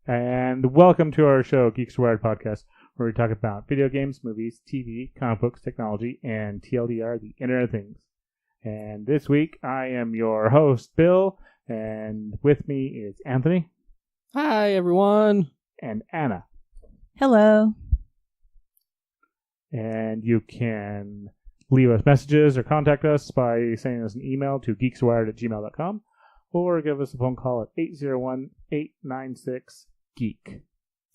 And welcome to our show, Geeks Wired Podcast, where we talk about video games, movies, TV, comic books, technology, and TLDR, the Internet of Things. And this week, I am your host, Bill, and with me is Anthony. Hi, everyone. And Anna. Hello. And you can leave us messages or contact us by sending us an email to geekswired@gmail.com or give us a phone call at 801-896-GEEK.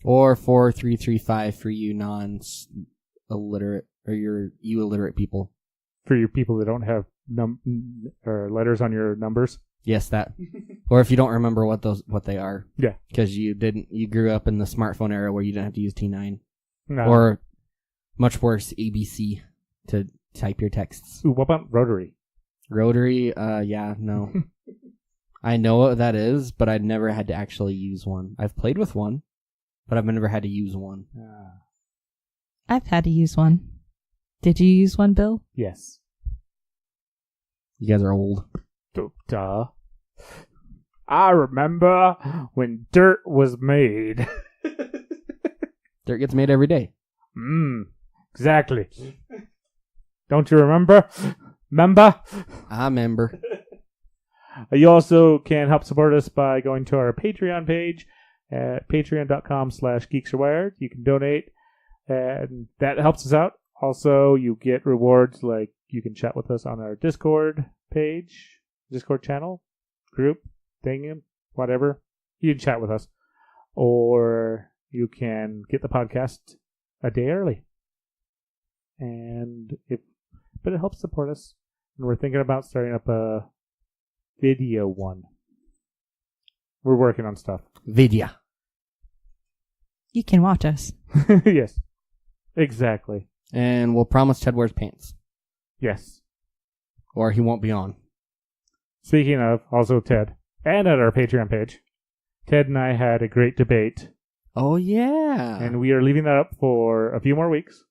Or 4335 for you non-illiterate, or you illiterate people. For your people that don't have or letters on your numbers. Yes, that. Or if you don't remember what they are. Yeah. Because you grew up in the smartphone era where you didn't have to use T9. No. Or, much worse, ABC to type your texts. Ooh, what about Rotary? Rotary, yeah, no. I know what that is, but I've never had to actually use one. I've played with one, but I've never had to use one. I've had to use one. Did you use one, Bill? Yes. You guys are old. Duh. I remember when dirt was made. Dirt gets made every day. Exactly. Don't you remember? Remember? I remember. You also can help support us by going to our Patreon page at patreon.com/geeksrewired. You can donate, and that helps us out. Also, you get rewards like you can chat with us on our Discord page, Discord channel, group, thing, whatever. You can chat with us. Or you can get the podcast a day early. But it helps support us. And we're thinking about starting up a video one. We're working on stuff. Video. You can watch us. Yes. Exactly. And we'll promise Ted wears pants. Yes. Or he won't be on. Speaking of, also Ted, and at our Patreon page, Ted and I had a great debate. Oh, yeah. And we are leaving that up for a few more weeks.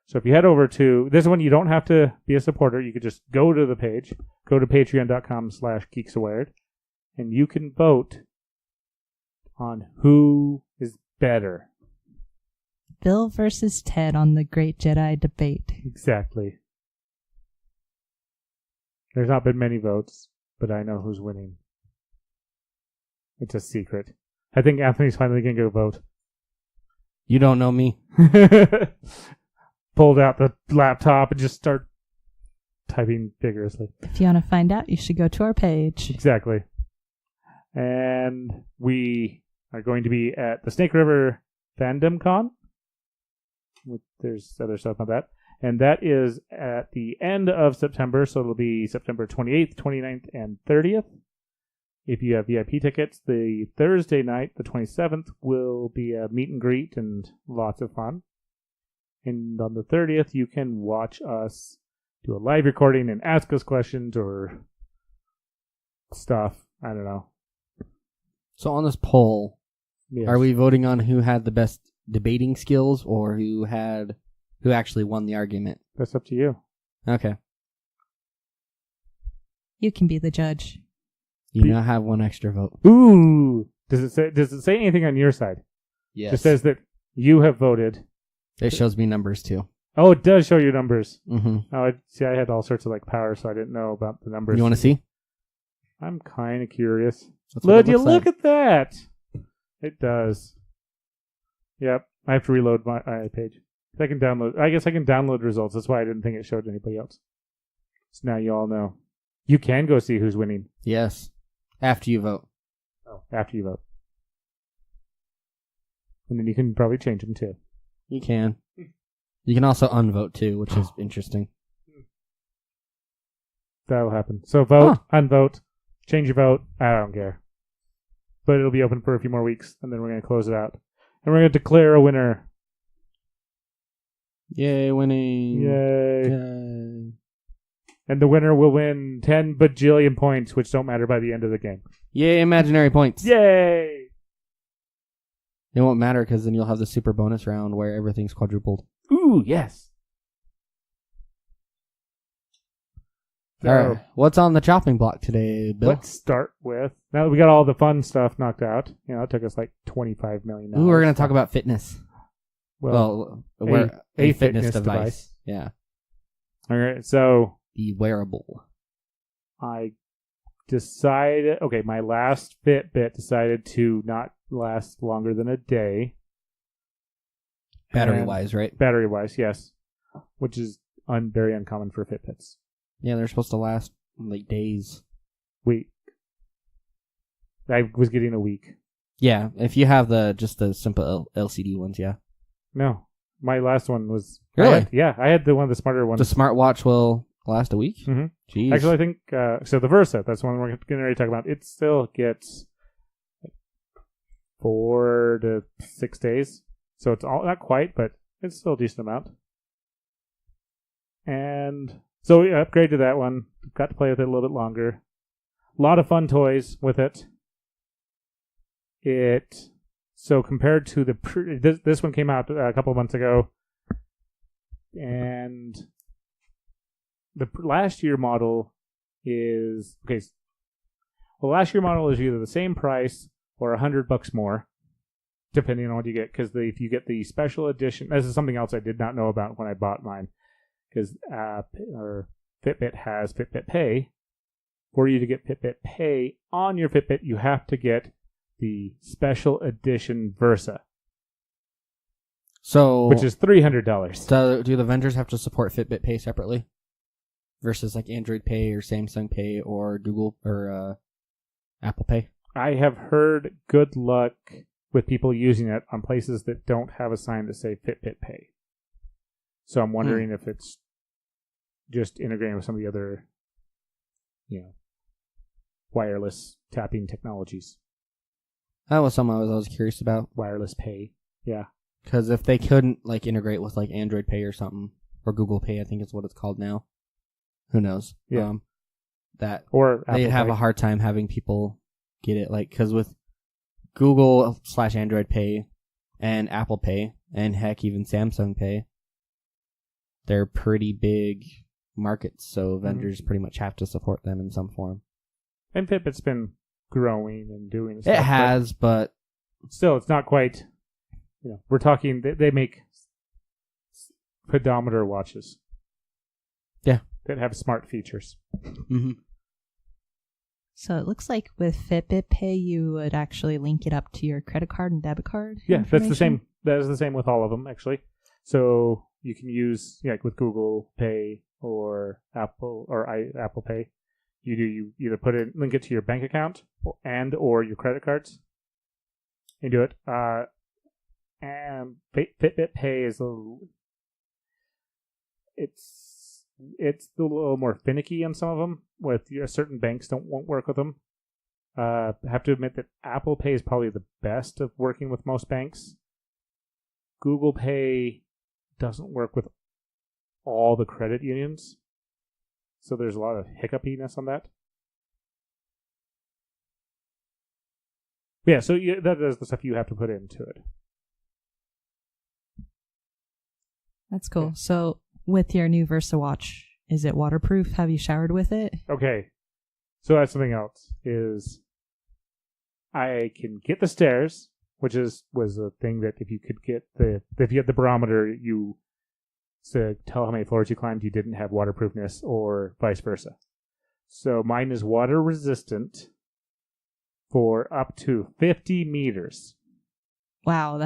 So if you head over to this one, you don't have to be a supporter. You could just go to the page, go to patreon.com/geekswired, and you can vote on who is better. Bill versus Ted on the Great Jedi Debate. Exactly. There's not been many votes, but I know who's winning. It's a secret. I think Anthony's finally going to go vote. You don't know me. Pulled out the laptop and just start typing vigorously. If you want to find out, you should go to our page. Exactly. And we are going to be at the Snake River Fandom Con. There's other stuff on that. And that is at the end of September, so it'll be September 28th, 29th, and 30th. If you have VIP tickets, the Thursday night, the 27th, will be a meet and greet and lots of fun. And on the 30th, you can watch us do a live recording and ask us questions or stuff. I don't know. So on this poll, Yes. Are we voting on who had the best debating skills or who actually won the argument? That's up to you. Okay. You can be the judge. You now have one extra vote. Ooh! Does it say anything on your side? Yes. It says that you have voted. It shows me numbers too. Oh, it does show you numbers. Mm-hmm. Oh, I had all sorts of power, so I didn't know about the numbers. You want to see? I'm kind of curious. That's what it looks Look like. at that. It does. Yep. I have to reload my page. I can download. I guess I can download results. That's why I didn't think it showed anybody else. So now you all know. You can go see who's winning. Yes. After you vote. Oh, after you vote. And then you can probably change them too. You can. You can also unvote too, which is interesting. That'll happen. So vote, unvote, change your vote. I don't care. But it'll be open for a few more weeks, and then we're going to close it out. And we're going to declare a winner. Yay, winning. Yay. Yay. And the winner will win 10 bajillion points, which don't matter by the end of the game. Yay, imaginary points. Yay! It won't matter because then you'll have the super bonus round where everything's quadrupled. Ooh, yes. So, All right. What's on the chopping block today, Bill? let's start with, now that we got all the fun stuff knocked out, it took us like $25 million. Ooh, we're going to talk about fitness. Well, A fitness device. Yeah. All right, so The wearable. I decided, my last Fitbit decided to not last longer than a day. Battery-wise, right? Battery-wise, yes. Which is very uncommon for Fitbits. Yeah, they're supposed to last like days. Week. I was getting a week. Yeah, if you have just the simple LCD ones, yeah. No, my last one was... Really? I had the one of the smarter ones. The smartwatch will last a week? Mm-hmm. Jeez. Actually, I think... so the Versa, that's one we're getting ready to talk about. It still gets 4 to 6 days. So it's all not quite, but it's still a decent amount. And so we upgraded that one. Got to play with it a little bit longer. A lot of fun toys with it. So compared to this one came out a couple of months ago, and the last year model is last year model is either the same price or $100 more, depending on what you get. Because if you get the special edition, this is something else I did not know about when I bought mine. Because Fitbit has Fitbit Pay. For you to get Fitbit Pay on your Fitbit, you have to get the special edition Versa, which is $300. So do the vendors have to support Fitbit Pay separately versus like Android Pay or Samsung Pay or Google or Apple Pay? I have heard good luck with people using it on places that don't have a sign that say Fitbit Pay. So I'm wondering if it's just integrating with some of the other, wireless tapping technologies. That was something I was always curious about. Wireless Pay, yeah. Because if they couldn't like integrate with like Android Pay or something, or Google Pay, I think is what it's called now. Who knows? Yeah. Or Apple they'd have Pay. a hard time having people get it. Like, because with Google/Android Pay and Apple Pay, and heck, even Samsung Pay, they're pretty big markets, so vendors pretty much have to support them in some form. And Fitbit's been growing and doing stuff. It has, but still, it's not quite. We're talking. They make pedometer watches. Yeah, that have smart features. Mm-hmm. So it looks like with Fitbit Pay, you would actually link it up to your credit card and debit card. Yeah, that's the same. That is the same with all of them, actually. So you can use, like with Google Pay or Apple Pay. You either link it to your bank account or your credit cards. You do it. And Fitbit Pay is it's a little more finicky on some of them. With certain banks won't work with them. I have to admit that Apple Pay is probably the best of working with most banks. Google Pay doesn't work with all the credit unions, so there's a lot of hiccupiness on that. Yeah, so that is the stuff you have to put into it. That's cool. Yeah. So with your new Versa watch, is it waterproof? Have you showered with it? Okay. So that's something else. Is I can get the stairs, which was a thing that if you had the barometer, you to tell how many floors you climbed, you didn't have waterproofness, or vice versa. So mine is water resistant for up to 50 meters. Wow,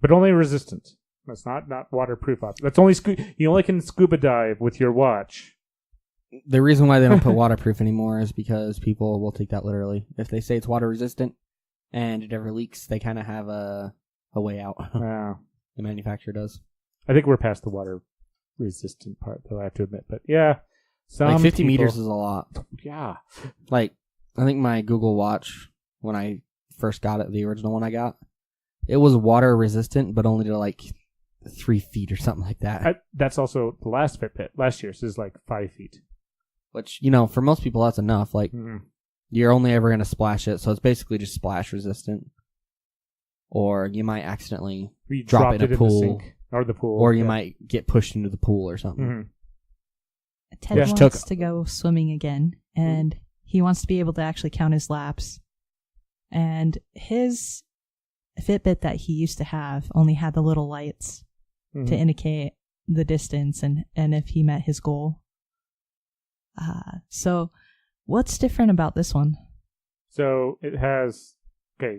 but only resistant. That's not waterproof. That's only you only can scuba dive with your watch. The reason why they don't put waterproof anymore is because people will take that literally. If they say it's water resistant and it ever leaks, they kind of have a way out. Wow. The manufacturer does. I think we're past the water resistant part, though, I have to admit. But yeah, like 50 meters is a lot. Yeah. Like, I think my Google Watch, when I first got it, the original one I got, it was water resistant, but only to like 3 feet or something like that. That's also the last Fitbit. Last year's is like 5 feet. Which, for most people, that's enough. Like, you're only ever going to splash it, so it's basically just splash resistant. Or you might accidentally drop it in a pool. The sink or the pool. Or you might get pushed into the pool or something. Mm-hmm. Ted Yeah. wants to go swimming again, and he wants to be able to actually count his laps. And his Fitbit that he used to have only had the little lights to indicate the distance and if he met his goal. So what's different about this one? So it has,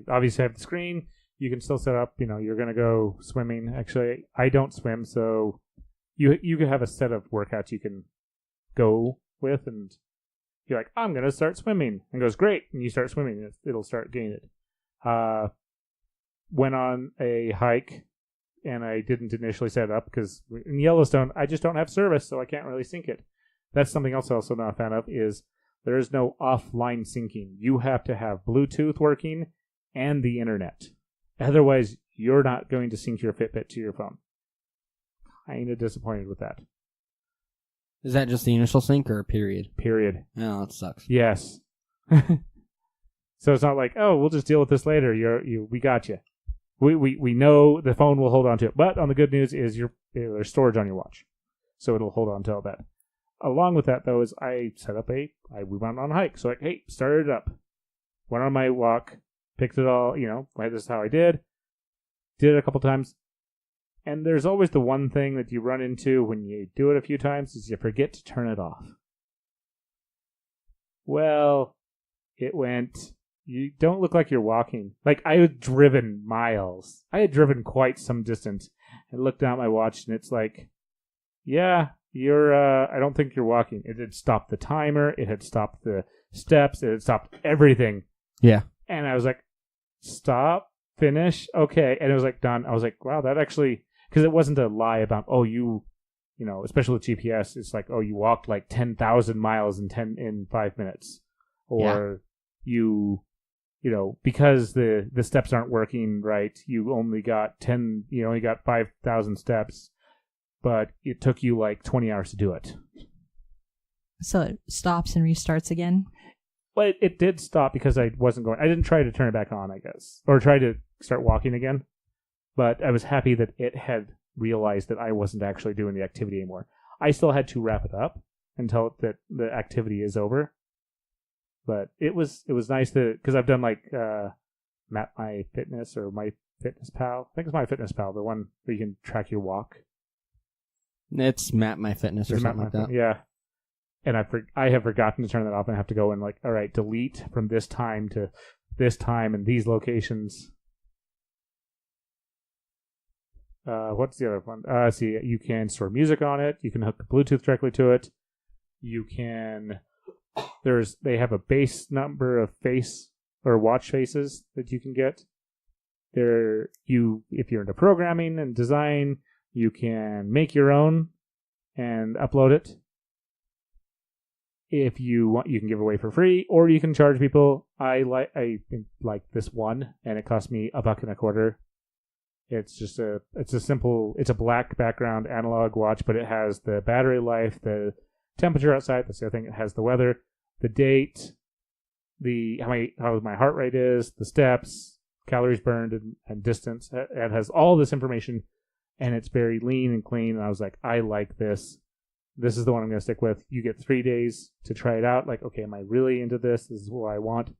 obviously I have the screen. You can still set up, you're going to go swimming. Actually, I don't swim, so you can have a set of workouts you can go with, and you're like, I'm going to start swimming. And it goes, great. And you start swimming. It'll start getting it. Went on a hike, and I didn't initially set it up because in Yellowstone, I just don't have service, so I can't really sync it. That's something else I'm also not a fan of, is there is no offline syncing. You have to have Bluetooth working and the internet. Otherwise, you're not going to sync your Fitbit to your phone. Kind of disappointed with that. Is that just the initial sync or a period? Period. Oh, that sucks. Yes. So it's not like, oh, we'll just deal with this later. We got you. We know the phone will hold on to it. But on the good news is there's storage on your watch. So it'll hold on to all that. Along with that, though, is I set up we went on a hike. So started it up. Went on my walk, picked it all, this is how I did. Did it a couple times. And there's always the one thing that you run into when you do it a few times is you forget to turn it off. Well, it went, you don't look like you're walking. Like, I had driven miles. I had driven quite some distance. And looked down at my watch, and it's like, yeah, I don't think you're walking. It had stopped the timer. It had stopped the steps. It had stopped everything. Yeah. And I was like, stop, finish, okay. And it was like, done. I was like, wow, that actually, because it wasn't a lie about, especially with GPS, it's like, you walked like 10,000 miles in 5 minutes. Or because the steps aren't working right, you only got 5,000 steps, but it took you like 20 hours to do it. So it stops and restarts again? Well, it did stop because I didn't try to turn it back on, I guess, or try to start walking again. But I was happy that it had realized that I wasn't actually doing the activity anymore. I still had to wrap it up until that the activity is over. But it was nice because I've done like Map My Fitness or My Fitness Pal. I think it's My Fitness Pal, the one where you can track your walk. It's Map My Fitness or something like that. Yeah. And I have forgotten to turn that off, and I have to go and like, all right, delete from this time to this time and these locations. What's the other one? See, you can store music on it. You can hook Bluetooth directly to it. You can. They have a base number of face or watch faces that you can get. If you're into programming and design, you can make your own and upload it. If you want, you can give away for free, or you can charge people. I like this one, and it cost me $1.25. It's just it's a black background analog watch, but it has the battery life, the temperature outside. That's the other thing. It has the weather, the date, how my heart rate is, the steps, calories burned, and distance. It has all this information, and it's very lean and clean. And I was like, I like this. This is the one I'm going to stick with. You get 3 days to try it out. Like, okay, am I really into this? This is what I want.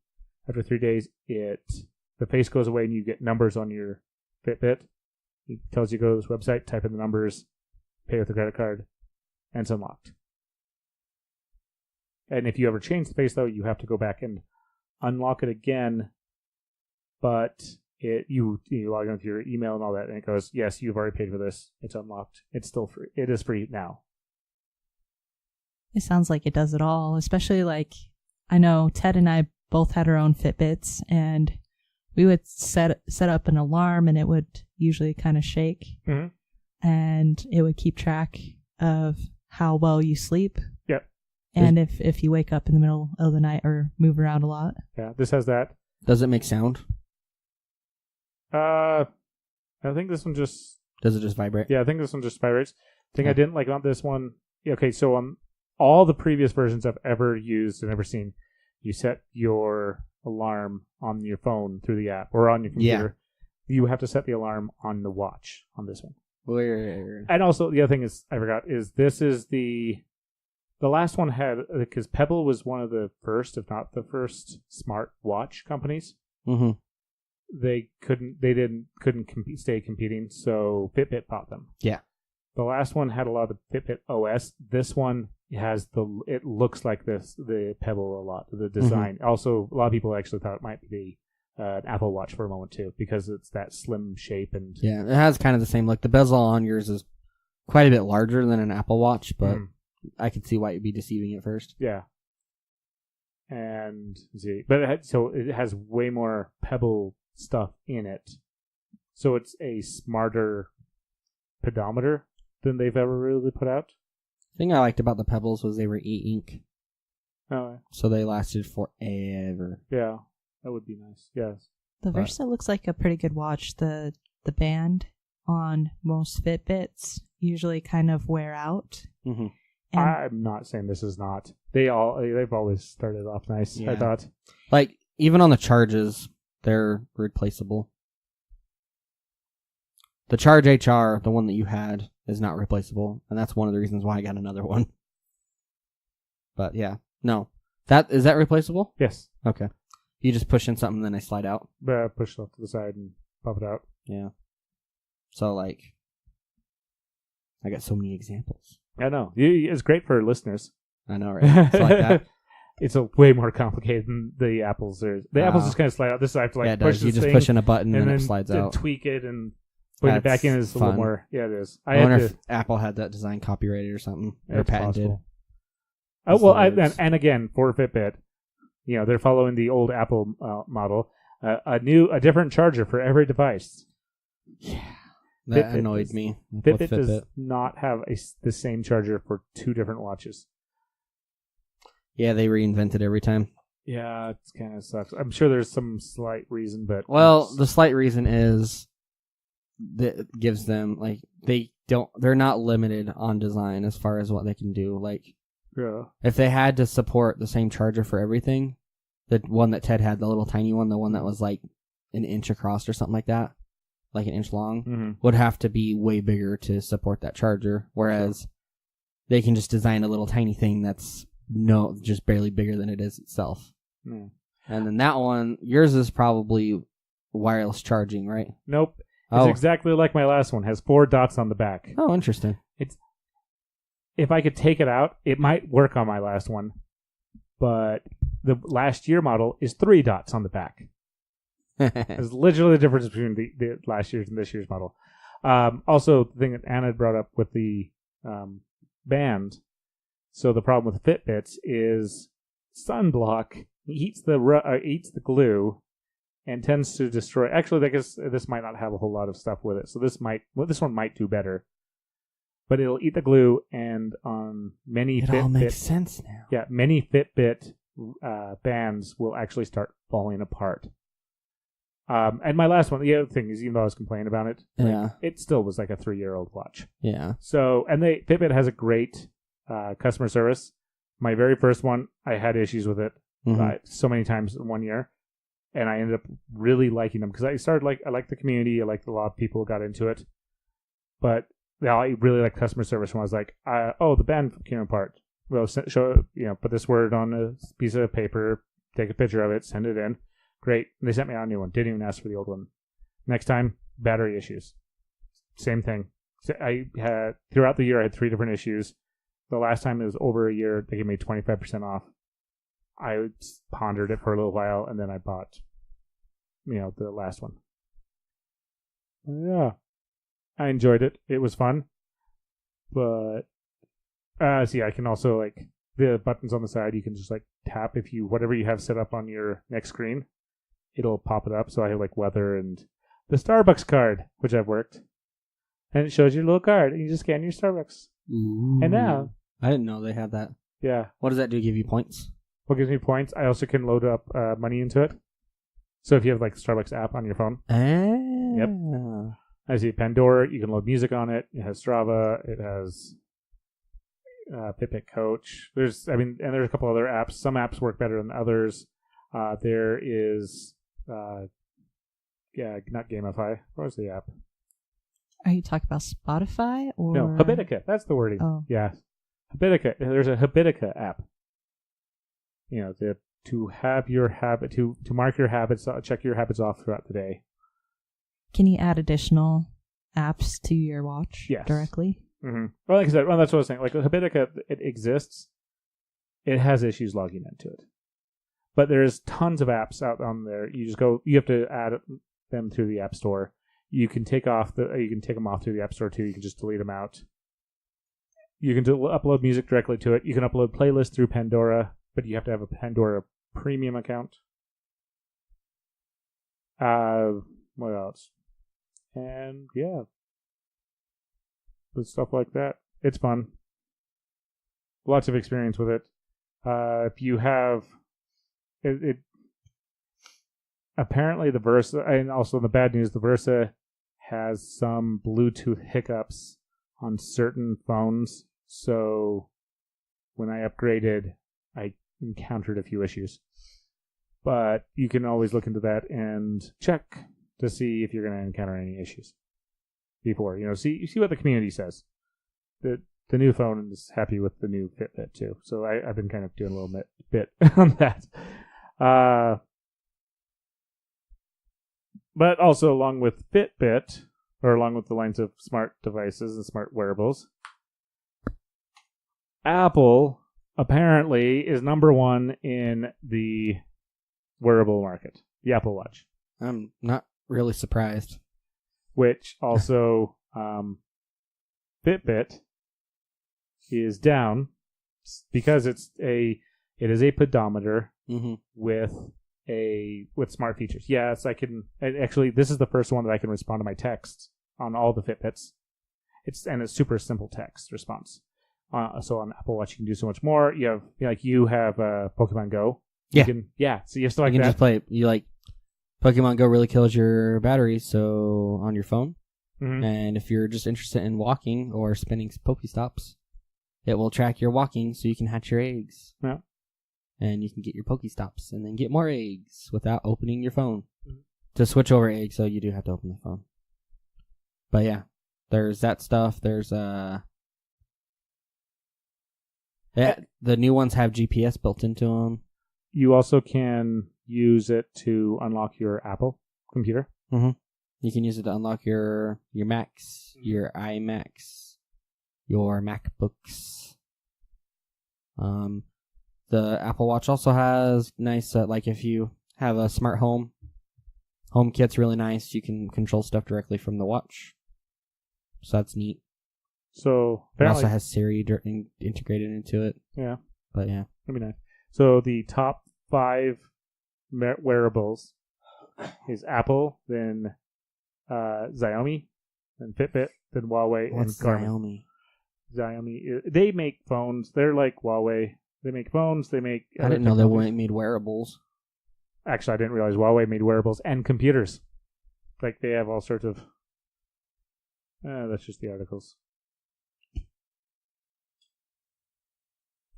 After 3 days, the face goes away and you get numbers on your Fitbit. It tells you to go to this website, type in the numbers, pay with a credit card, and it's unlocked. And if you ever change the face, though, you have to go back and unlock it again. But you log in with your email and all that, and it goes, yes, you've already paid for this. It's unlocked. It's still free. It is free now. It sounds like it does it all, especially like I know Ted and I both had our own Fitbits, and we would set up an alarm, and it would usually kind of shake, and it would keep track of how well you sleep. Yep. And if you wake up in the middle of the night or move around a lot. Yeah, this has that. Does it make sound? I think this one just... Does it just vibrate? Yeah, I think this one just vibrates. The thing I didn't like about this one... Okay, so on all the previous versions I've ever used and ever seen, you set your alarm on your phone through the app or on your computer. Yeah. You have to set the alarm on the watch on this one. Weird. And also, the other thing is I forgot is this is the The last one had, because Pebble was one of the first, if not the first, smart watch companies. Mm-hmm. They couldn't stay competing, so Fitbit bought them. Yeah. The last one had a lot of Fitbit OS. This one has it looks like the Pebble a lot, the design. Also, a lot of people actually thought it might be an Apple Watch for a moment too, because it's that slim shape and Yeah, it has kind of the same look. The bezel on yours is quite a bit larger than an Apple Watch, but I could see why it'd be deceiving at first. Yeah. And see, but it has way more Pebble stuff in it, so it's a smarter pedometer than they've ever really put out. The thing I liked about the Pebbles was they were e-ink, Oh, so they lasted forever. yeah, that would be nice. Yes, The Versa looks like a pretty good watch. The band on most Fitbits usually kind of wear out. Mm-hmm. And I'm not saying this is not. They've always started off nice. Yeah. I thought. Like, even on the charges, they're replaceable. The Charge HR, the one that you had, is not replaceable, and that's one of the reasons why I got another one. But yeah, no. Is that replaceable? Yes, Okay. You just push in something, then they slide out? push it off to the side and pop it out. Yeah. So, like, I got so many examples. I know. It's great for listeners. I know, right? It's like that. It's way more complicated than the Apples. The Apples just kind of slide out. This I have to Yeah, it push does. this You just thing push in a button and then it slides to out. tweak it and putting it back in is a little fun. more. Yeah, it is. I wonder if Apple had that design copyrighted or something, or it's patented. possible. Oh well, It's- and again for Fitbit, they're following the old Apple model. A different charger for every device. Yeah, that Fitbit annoyed is- me. with Fitbit Fitbit. does not have the same charger for two different watches. Yeah, they reinvent it every time. Yeah, it kind of sucks. I'm sure there's some slight reason, but Well, the slight reason is that it gives them, like, they're not limited on design as far as what they can do. Like, yeah. if they had to support the same charger for everything, the one that Ted had, the little tiny one, the one that was like an inch across or something like that, like an inch long, Mm-hmm. would have to be way bigger to support that charger. Whereas they can just design a little tiny thing that's just barely bigger than it is itself. Mm. And then that one, yours is probably wireless charging, right? Nope. It's Oh, exactly like my last one. Has 4 dots on the back. oh, interesting. If I could take it out, it might work on my last one. But the last year model is 3 dots on the back. It's literally the difference between the last year's and this year's model. Also, the thing that Anna brought up with the band. So the problem with Fitbits is sunblock eats the glue and tends to destroy. Actually, I guess this might not have a whole lot of stuff with it. So this one might do better. But it'll eat the glue, and on many It Fitbit, all makes sense now. yeah, many Fitbit bands will actually start falling apart. And my last one, the other thing is, even though I was complaining about it, Yeah. it still was like a 3-year-old watch. Yeah. So, and Fitbit has a great customer service. My very first one, I had issues with it Mhm. so many times in 1 year, and I ended up really liking them because I liked the community. I liked a lot of people who got into it, but I really liked customer service when I was like, the band came apart. Well, put this word on a piece of paper, take a picture of it, send it in. Great. And they sent me out a new one. Didn't even ask for the old one. Next time, battery issues. Same thing. So throughout the year, I had 3 different issues. The last time it was over a year, they gave me 25% off. I pondered it for a little while, and then I bought, the last one. Yeah. I enjoyed it. It was fun. But, I can also, the buttons on the side, you can just, tap whatever you have set up on your next screen. It'll pop it up. So I have, weather and the Starbucks card, which I've worked. And it shows your little card, and you just scan your Starbucks. Ooh. And now, I didn't know they had that. yeah. What does that do? Give you points? What gives me points? I also can load up money into it. So if you have, the Starbucks app on your phone. Yep. I see Pandora. You can load music on it. It has Strava. It has Fitbit Coach. There's a couple other apps. Some apps work better than others. There is, not Gamify. What was the app? Are you talking about Spotify or No, Habitica. That's the wording. Oh. Yeah. Habitica. There's a Habitica app. To have your habit to mark your habits, check your habits off throughout the day. Can you add additional apps to your watch directly? Mm-hmm. Well, like I said, that's what I was saying. Like Habitica, it exists. It has issues logging into it, but there's tons of apps out on there. You have to add them through the App Store. You can take them off through the App Store too. You can just delete them out. You can upload music directly to it. You can upload playlists through Pandora, but you have to have a Pandora premium account. What else? And yeah, with stuff like that, it's fun. Lots of experience with it. If you have it, apparently the Versa, and also the bad news, the Versa has some Bluetooth hiccups on certain phones. So when I upgraded, I encountered a few issues. But you can always look into that and check to see if you're going to encounter any issues before. See what the community says. The new phone is happy with the new Fitbit too. So I've been kind of doing a little bit on that. But also along with Fitbit, or along with the lines of smart devices and smart wearables, Apple apparently is number one in the wearable market, the Apple Watch. I'm not really surprised. Which also, Fitbit is down because it is a pedometer with smart features. Yes, actually this is the first one that I can respond to my texts on all the Fitbits. It's super simple text response. So on Apple Watch you can do so much more. You have Pokemon Go. Yeah. So you still like you can that. just play. You like Pokemon Go really kills your battery, so on your phone. Mm-hmm. And if you're just interested in walking or spinning Pokestops, it will track your walking so you can hatch your eggs. Yeah. And you can get your Pokestops and then get more eggs without opening your phone. Mm-hmm. To switch over eggs, so you do have to open the phone. But yeah, there's that stuff. There's the new ones have GPS built into them. You also can use it to unlock your Apple computer. Mm-hmm. You can use it to unlock your Macs, your iMacs, your MacBooks. The Apple Watch also has nice, like if you have a smart home kit's really nice. You can control stuff directly from the watch. So that's neat. So it also has Siri integrated into it. Yeah. But yeah. That'd be nice. So the top 5 wearables is Apple, then Xiaomi, then Fitbit, then Huawei, and Garmin. Xiaomi, they make phones. They're like Huawei. They make phones. They make. I didn't know they made wearables. Actually, I didn't realize Huawei made wearables and computers. Like they have all sorts of. That's just the articles.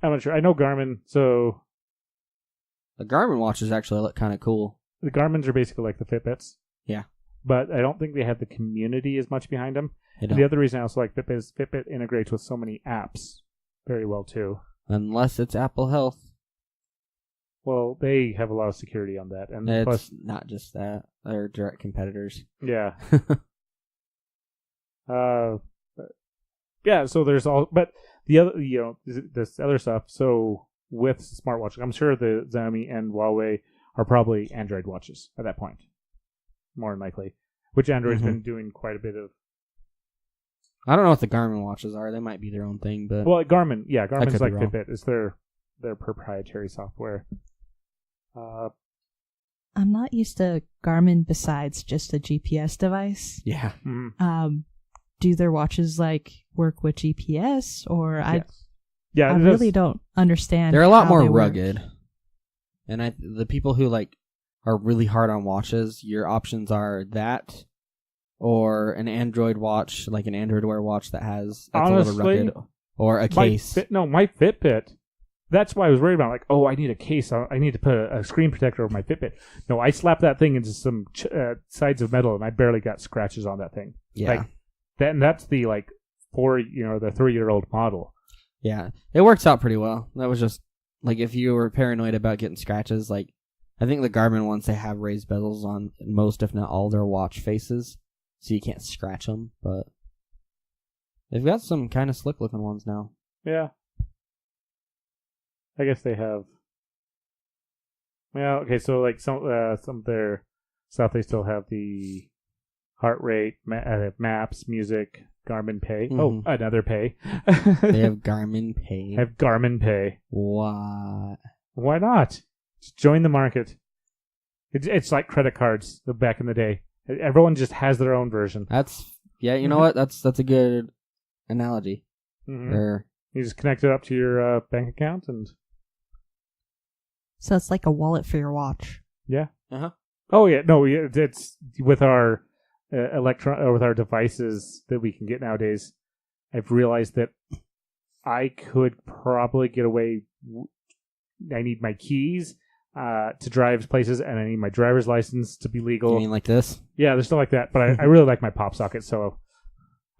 I'm not sure. I know Garmin, so. The Garmin watches actually look kind of cool. The Garmins are basically like the Fitbits. Yeah. But I don't think they have the community as much behind them. And the other reason I also like Fitbit is Fitbit integrates with so many apps very well, too. Unless it's Apple Health. Well, they have a lot of security on that. And it's plus, not just that. They're direct competitors. Yeah. Yeah, so there's all... But the other, this other stuff, so with smartwatches, I'm sure the Xiaomi and Huawei are probably Android watches at that point. More than likely. Which Android's been doing quite a bit of... I don't know what the Garmin watches are. They might be their own thing, but... Well, Garmin's like Fitbit. It's their proprietary software. I'm not used to Garmin besides just a GPS device. Yeah. Mm-hmm. Do their watches work with GPS, or yes. I really don't understand. They're a lot more rugged, and the people who are really hard on watches, your options are that, or an Android watch, like an Android Wear watch that's honestly, a little rugged, or a case. My Fitbit. That's why I was worried about, I need a case. I need to put a screen protector over my Fitbit. No, I slapped that thing into some sides of metal, and I barely got scratches on that thing. Yeah. And that's the, the 3-year-old model. Yeah, it works out pretty well. That was just like if you were paranoid about getting scratches. Like I think the Garmin ones, they have raised bezels on most, if not all, their watch faces, so you can't scratch them. But they've got some kind of slick looking ones now. Yeah. I guess they have. Yeah. Okay. So like some of their stuff, they still have the heart rate, maps, music, Garmin Pay. Mhm. Oh, another Pay. They have Garmin Pay. Have Garmin Pay. What? Why not? Just join the market. It's like credit cards back in the day. Everyone just has their own version. You know what? That's a good analogy. Mhm. Or You just connect it up to your bank account, and So it's like a wallet for your watch. yeah. Uh-huh. Oh yeah, no, it's with our with our devices that we can get nowadays. I've realized that I could probably get away. I need my keys to drive places, and I need my driver's license to be legal. You mean like this? Yeah, there's stuff like that, but I really like my pop socket, so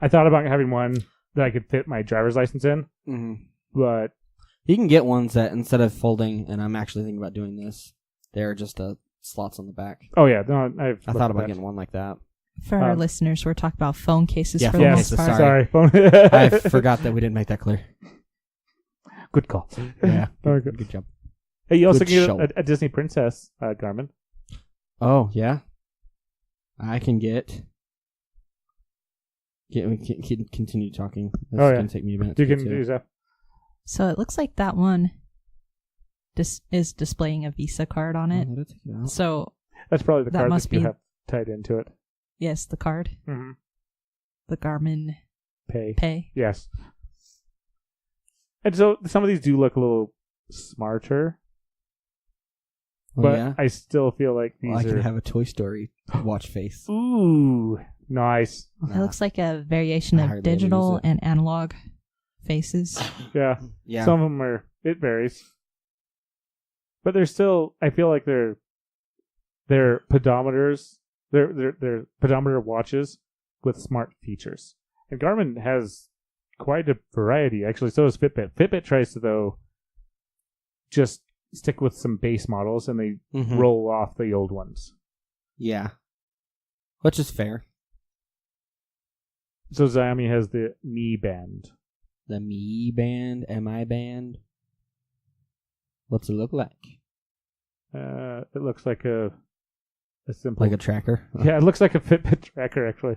I thought about having one that I could fit my driver's license in, Mm-hmm. but You can get ones that instead of folding, and I'm actually thinking about doing this, they're just slots on the back. oh yeah, no, I looked thought at about that. getting one like that. For our listeners, we're talking about phone cases Yeah, for phone the Yes, most cases, part. sorry. I forgot that we didn't make that clear. Good call. Yeah, Very good. good job. Hey, you also Good can show. get a Disney Princess Garmin. Oh yeah, I can get. We can continue talking. It's Oh, yeah. gonna take me a minute. You to can get to. use that. So it looks like that one is displaying a Visa card on it. Oh, let it take it out. So That's probably the That card must that you be- have tied into it. yes, the card, Mm-hmm. the Garmin Pay. Pay. Yes. And so some of these do look a little smarter, Oh, but yeah. I still feel like these Well, I are. can have a Toy Story watch face. Ooh, nice. It looks like a variation I of hardly ever use digital it. and analog faces. Yeah. Yeah. Some of them are. It varies, but they're still. I feel like they're pedometers. They're pedometer watches with smart features, and Garmin has quite a variety. Actually, so does Fitbit. Fitbit tries to though just stick with some base models, and they Mhm. roll off the old ones. Yeah. Which is fair. So Xiaomi has the Mi Band. The Mi Band, MI Band. What's it look like? It looks like a simple. Like a tracker? yeah, it looks like a Fitbit tracker actually.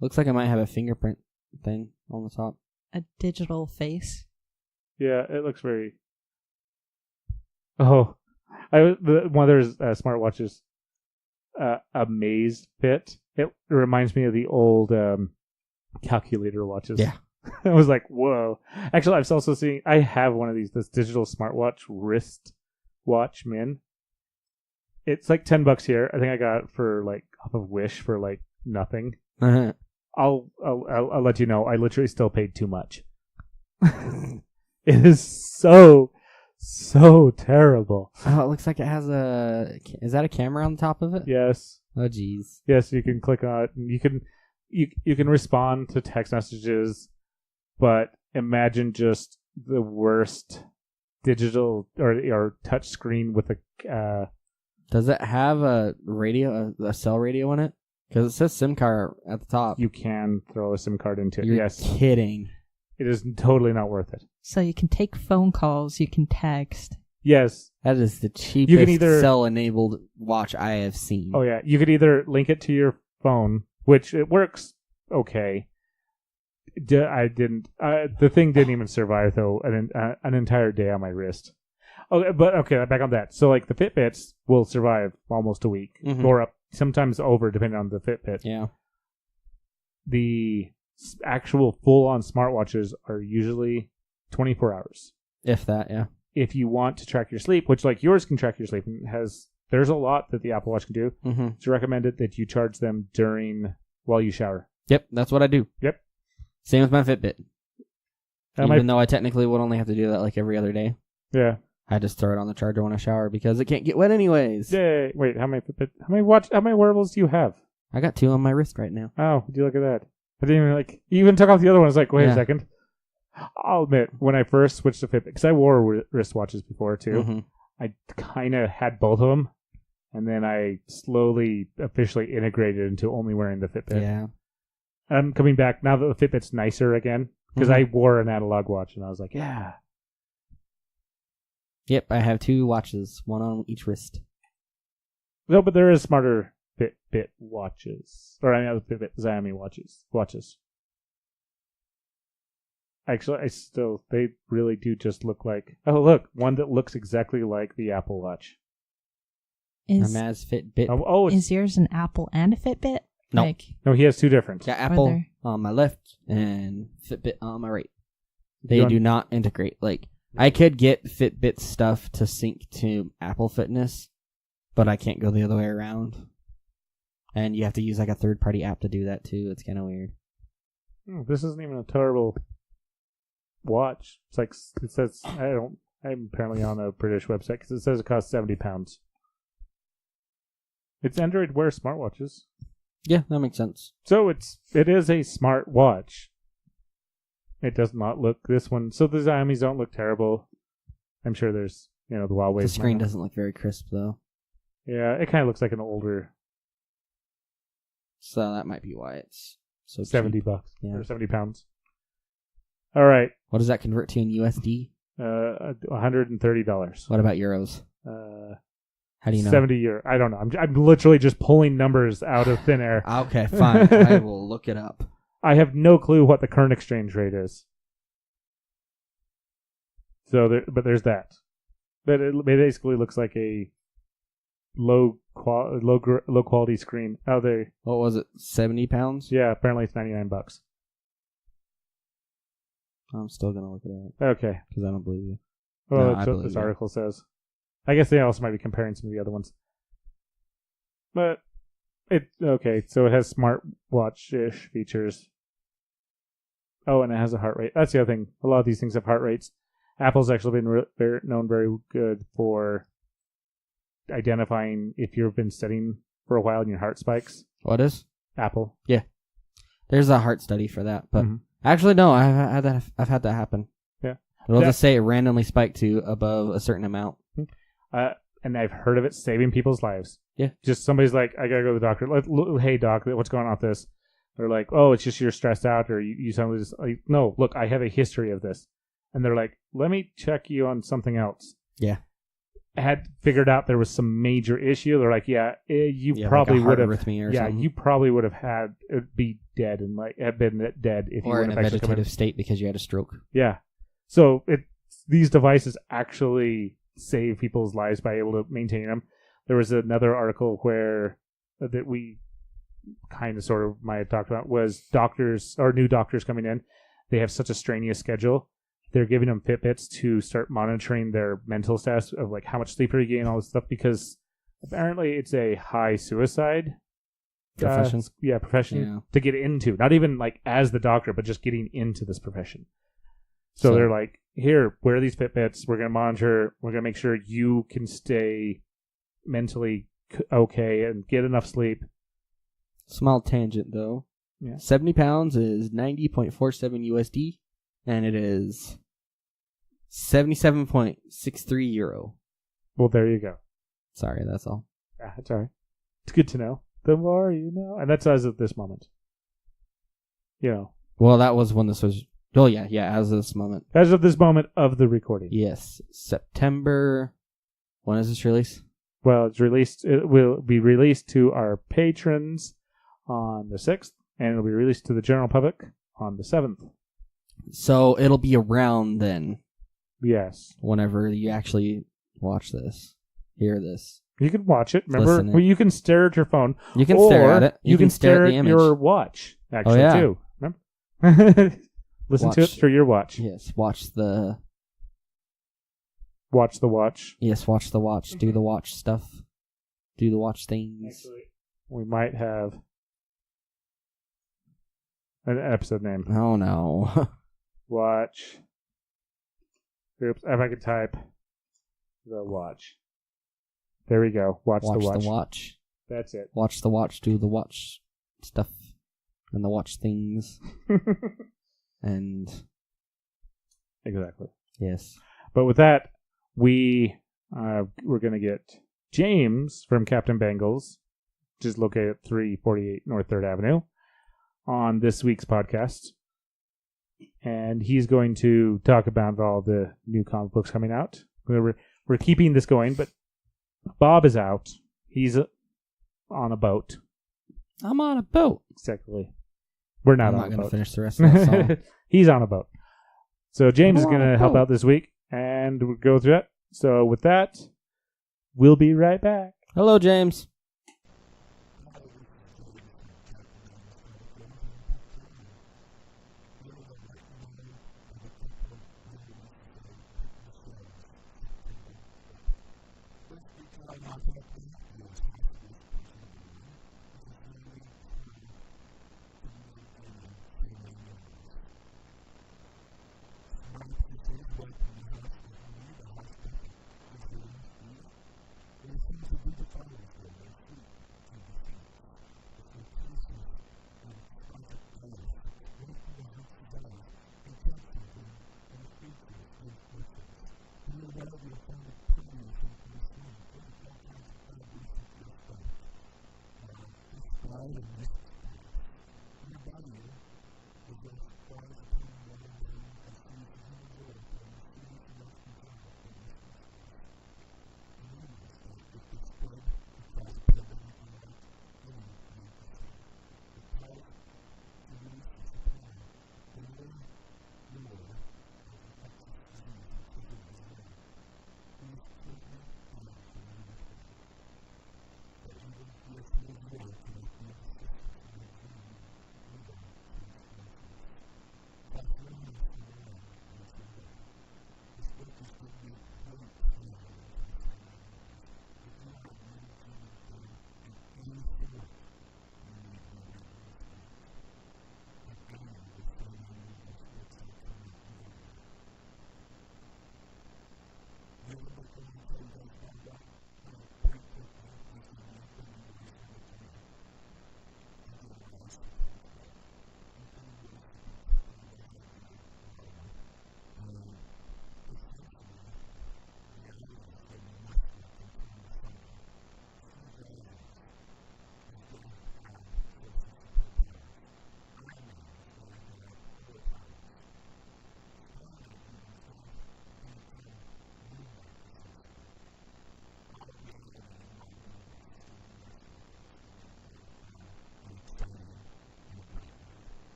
Looks like it might have a fingerprint thing on the top. A digital face. Yeah, it looks very. Oh, one of their smartwatches, a Maze Fit. It reminds me of the old calculator watches. Yeah. I was like, whoa. Actually, I've also seen. I have one of these. This digital smartwatch wrist watch Min. It's like $10 here. I think I got it for like off of Wish for like nothing. Uh-huh. I'll let you know. I literally still paid too much. It is so terrible. Oh, it looks like it has is that a camera on the top of it? Yes, Oh, jeez. yes. You can click on it, and you can respond to text messages. But imagine just the worst digital or touch screen with a. Does it have a radio, a cell radio in it? Because it says SIM card at the top. You can throw a SIM card into it. You're Yes, kidding. it is totally not worth it. So you can take phone calls, you can text. Yes. That is the cheapest either- cell-enabled watch I have seen. Oh yeah, you could either link it to your phone, which it works okay. I didn't. The thing didn't even survive though an entire day on my wrist. Okay, but okay, back on that. So like the Fitbits will survive almost a week Mhm. or up, sometimes over, depending on the Fitbit. Yeah. The actual full-on smartwatches are usually 24 hours. If that, yeah. If you want to track your sleep, which like yours can track your sleep, and there's a lot that the Apple Watch can do. Mm-hmm. It's recommended that you charge them while you shower. Yep, that's what I do. Yep. Same with my Fitbit. That Even though I technically would only have to do that like every other day. Yeah. I just throw it on the charger when I shower because it can't get wet anyways. Yay. Wait, how many wearables do you have? I got 2 on my wrist right now. Oh, would you look at that? I didn't even you even took off the other one. I was like, wait a Yeah. second. I'll admit, when I first switched to Fitbit, because I wore wristwatches before too, Mhm. I kind of had both of them, and then I slowly, officially integrated into only wearing the Fitbit. Yeah. I'm coming back now that the Fitbit's nicer again, because I wore an analog watch, and I was like, yeah. Yep, I have 2 watches, one on each wrist. No, but there is smarter Fitbit watches, or I mean, Fitbit Xiaomi watches. Actually, they really do just look like. Oh, look, one that looks exactly like the Apple Watch. Is Amaz Fitbit. is yours an Apple and a Fitbit? No. Like, No, he has 2 different. Got Apple there- on my left and Fitbit on my right. They You want- do not integrate. Like, I could get Fitbit stuff to sync to Apple Fitness, but I can't go the other way around. And you have to use like a third-party app to do that too. It's kind of weird. This isn't even a terrible watch. It's like it says. I'm apparently on a British website because it says it costs £70. It's Android Wear smartwatches, Yeah, that makes sense. so it is a smart watch. It does not look this one. So the Xiaomi's don't look terrible. I'm sure there's the Huawei. The screen doesn't look very crisp though, Yeah, it kind of looks like an older so that might be why it's so $70 cheap. Yeah. or £70. All right, What does that convert to in USD? $130. What about euros? How do you know? €70. I don't know. I'm literally just pulling numbers out of thin air. Okay, fine. I will look it up. I have no clue what the current exchange rate is. So, but there's that. But it basically looks like a low quality screen. Oh, What was it? £70? yeah. Apparently, it's $99. I'm still gonna look it up Okay. because I don't believe you. Well, No, I that's what believe this you. article says. I guess they also might be comparing some of the other ones. But okay. So it has smartwatch-ish features. Oh, and it has a heart rate. That's the other thing. A lot of these things have heart rates. Apple's actually been known very good for identifying if you've been studying for a while and your heart spikes. What is? Apple. There's a heart study for that, but Mhm. actually no, I've had that happen. Yeah. It'll just say it randomly spiked to above a certain amount. And I've heard of it saving people's lives. Yeah. Just somebody's like, I gotta go to the doctor. Hey, doc, what's going on with this? They're like, oh, it's just you're stressed out, or you suddenly just like, no, look, I have a history of this. And they're like, let me check you on something else. Yeah. Had figured out there was some major issue. They're like, yeah, you Yeah, probably like a would heart have. arrhythmia or Yeah, something. you probably would have had it be dead and have been dead if you Or would in a have actually come in. vegetative state because you had a stroke. Yeah. So these devices actually save people's lives by able to maintain them. There was another article that we kind of sort of might have talked about was doctors or new doctors coming in. They have such a strenuous schedule. They're giving them Fitbits to start monitoring their mental status of like how much sleep are you getting, all this stuff, because apparently it's a high suicide Profession. profession Yeah. to get into. Not even like as the doctor, but just getting into this profession. So they're like, here, wear these Fitbits. We're going to monitor. We're going to make sure you can stay mentally okay and get enough sleep. Small tangent though. Yeah. 70 pounds is 90.47 USD, and it is 77.63 euro. Well, there you go. Sorry, that's all. Yeah, that's all right. It's good to know. The more you know. And that's as of this moment. Well, that was when this was. Oh yeah, as of this moment. As of this moment of the recording. Yes, September. When is this release? Well, it's released. It will be released to our patrons on the 6th, and it'll be released to the general public on the 7th. So it'll be around then, Yes. whenever you actually watch this, hear this. You can watch it. Remember, Listen it. well, you can stare at your phone. You can or stare at it. You can stare at at the image. your watch, actually, yeah. too. Remember? Listen to it Watch. through your watch. Yes, watch the. Watch the watch. Yes, watch the watch. Do the watch stuff. Do the watch things. Actually, we might have an episode name. Oh no. Watch. Oops, if I could type the watch. There we go. Watch the watch. the watch. That's it. Watch the watch. Do the watch stuff. And the watch things. And Exactly. Yes. But with that, we're going to get James from Captain Bengals, which is located at 348 North 3rd Avenue, on this week's podcast. And he's going to talk about all the new comic books coming out. We're keeping this going, but Bob is out. He's on a boat. I'm on a boat. Exactly. We're not I'm on not a going to boat. finish the rest of that song. He's on a boat. So James is I'm going on a to help boat. out this week, and we'll go through it. So with that, we'll be right back. Hello, James.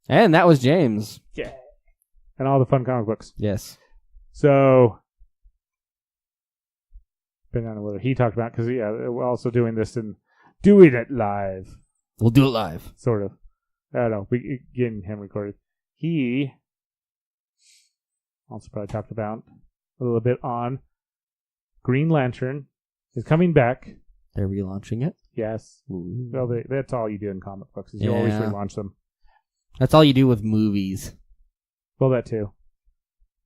And that was James. Yeah. And all the fun comic books. Yes. So, depending on whether he talked about, because we're also doing this and doing it live. We'll do it live. Sort of. I don't know. We getting him recorded. He also probably talked about a little bit on Green Lantern is coming back. They're relaunching it. Yes. Ooh. Well, that's all you do in comic books is you always relaunch them. That's all you do with movies. Well, that too.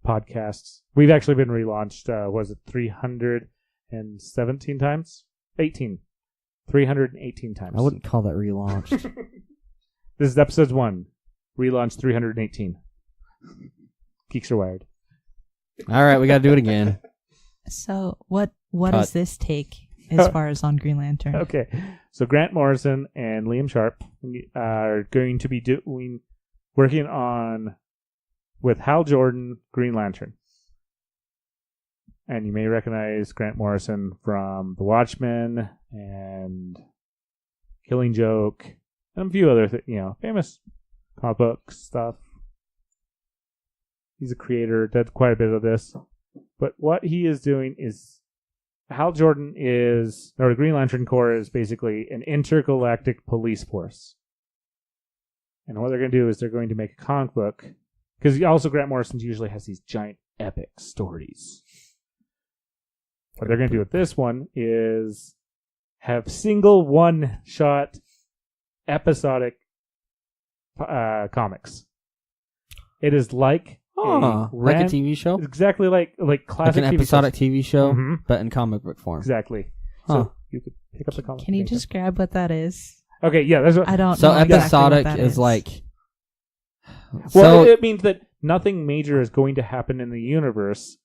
Podcasts. We've actually been relaunched, was it 317 times? 18. 318 times. I wouldn't call that relaunched. This is episode 1. Relaunched 318. Geeks are wired. All right, we got to do it again. So what Cut. does this take as far as on Green Lantern? Okay. So Grant Morrison and Liam Sharp are going to be working on with Hal Jordan Green Lantern. And you may recognize Grant Morrison from The Watchmen and Killing Joke and a few other famous comic book stuff. He's a creator, did quite a bit of this. But what he is doing is Hal Jordan the Green Lantern Corps is basically an intergalactic police force. And what they're going to do is they're going to make a comic book. Because also Grant Morrison usually has these giant epic stories. What they're going to do with this one is have single one-shot episodic comics. It is like like a TV show? Exactly like classic like an TV episodic shows. TV show, Mhm. but in comic book form. Exactly. Huh. So you could pick up the comic. Can you describe what that is? Okay, yeah, that's what. I don't So know exactly episodic what that is like. Well, So it means that nothing major is going to happen in the universe,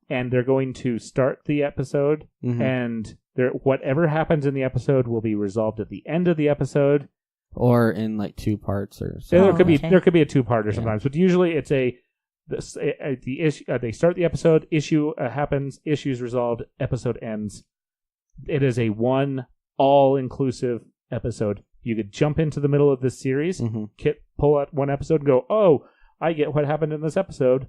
and they're going to start the episode, mhm. and whatever happens in the episode will be resolved at the end of the episode. Or in like 2 parts or So something. there could be a 2-parter Yeah. sometimes, but usually it's the issue. They start the episode, issue happens, issue's resolved, episode ends. It is a one all-inclusive episode. You could jump into the middle of this series, Mhm. pull out one episode, and go, "Oh, I get what happened in this episode."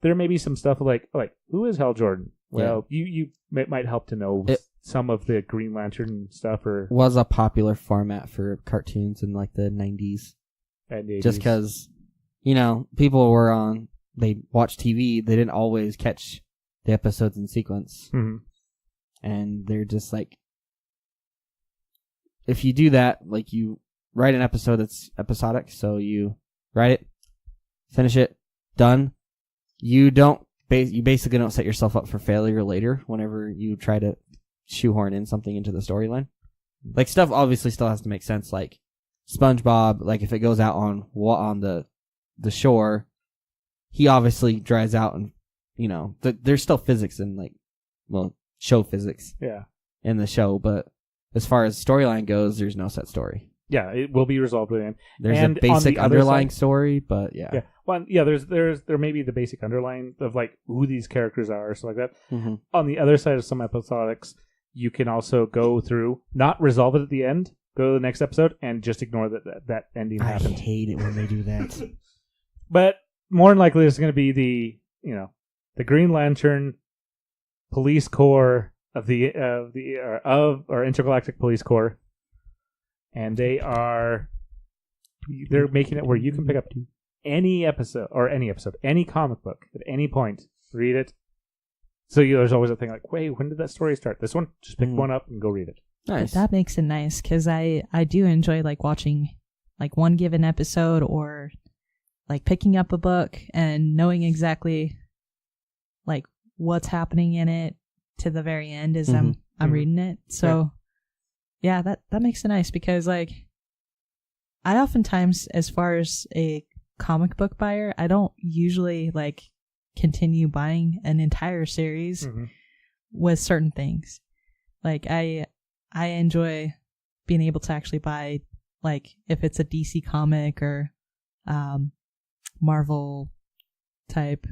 There may be some stuff like who is Hal Jordan? Well, you might help to know some of the Green Lantern stuff, or Was a popular format for cartoons in like the 90s. and the 80s. Just because, people they watched TV, they didn't always catch the episodes in sequence. Mhm. And they're just like, if you do that, like you write an episode that's episodic, so you write it, finish it, done. You basically don't set yourself up for failure later whenever you try to shoehorn in something into the storyline. Like stuff obviously still has to make sense. Like SpongeBob, like if it goes out on the shore, he obviously dries out, and there's still physics in show physics in the show, but as far as storyline goes, there's no set story. Yeah, it will be resolved at the end. There's And a basic on the other underlying side- story, but yeah. Yeah. Well, yeah, there may be the basic underlying of like who these characters are, or stuff like that. Mhm. On the other side of some episodics, you can also go through, not resolve it at the end, go to the next episode, and just ignore that ending I happened. hate it when they do that. But more than likely, it's going to be the Green Lantern Police Corps of our Intergalactic Police Corps, and they're making it where you can pick up any comic book at any point, read it. So there's always a thing like, wait, when did that story start? This one, just pick one up and go read it. Nice. That makes it nice because I do enjoy like watching like one given episode or like picking up a book and knowing exactly like what's happening in it to the very end as I'm reading it. So yeah, that makes it nice because like I oftentimes, as far as a comic book buyer, I don't usually like continue buying an entire series with certain things. Like I enjoy being able to actually buy, like if it's a DC comic or Marvel type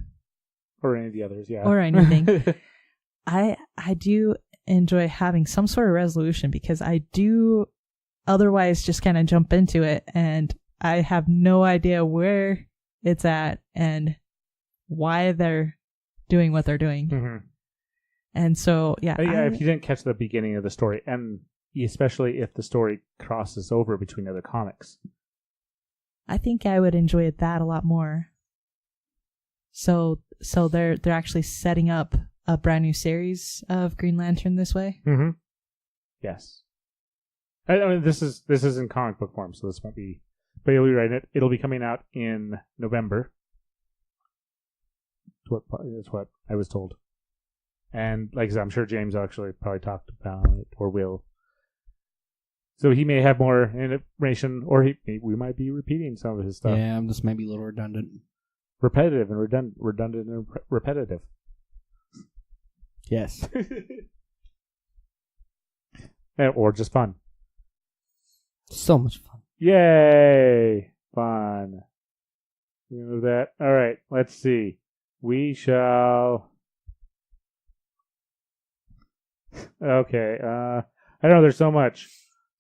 or any of the others, yeah, or anything. I do enjoy having some sort of resolution because I do otherwise just kind of jump into it and I have no idea where it's at and why they're doing what they're doing. And so, yeah. If you didn't catch the beginning of the story, and especially if the story crosses over between other comics, I think I would enjoy that a lot more. So they're actually setting up a brand new series of Green Lantern this way. Yes. I mean, this is in comic book form, so this won't be. But you'll be writing it. It'll be coming out in November. That's what I was told. And like I said, I'm sure James actually probably talked about it or will. So he may have more information, or we might be repeating some of his stuff. Yeah, I'm just maybe a little redundant. Repetitive and redundant and repetitive. Yes. Or just fun. So much fun. Yay! Fun. Remove that. All right, let's see. We shall. Okay. I don't know. There's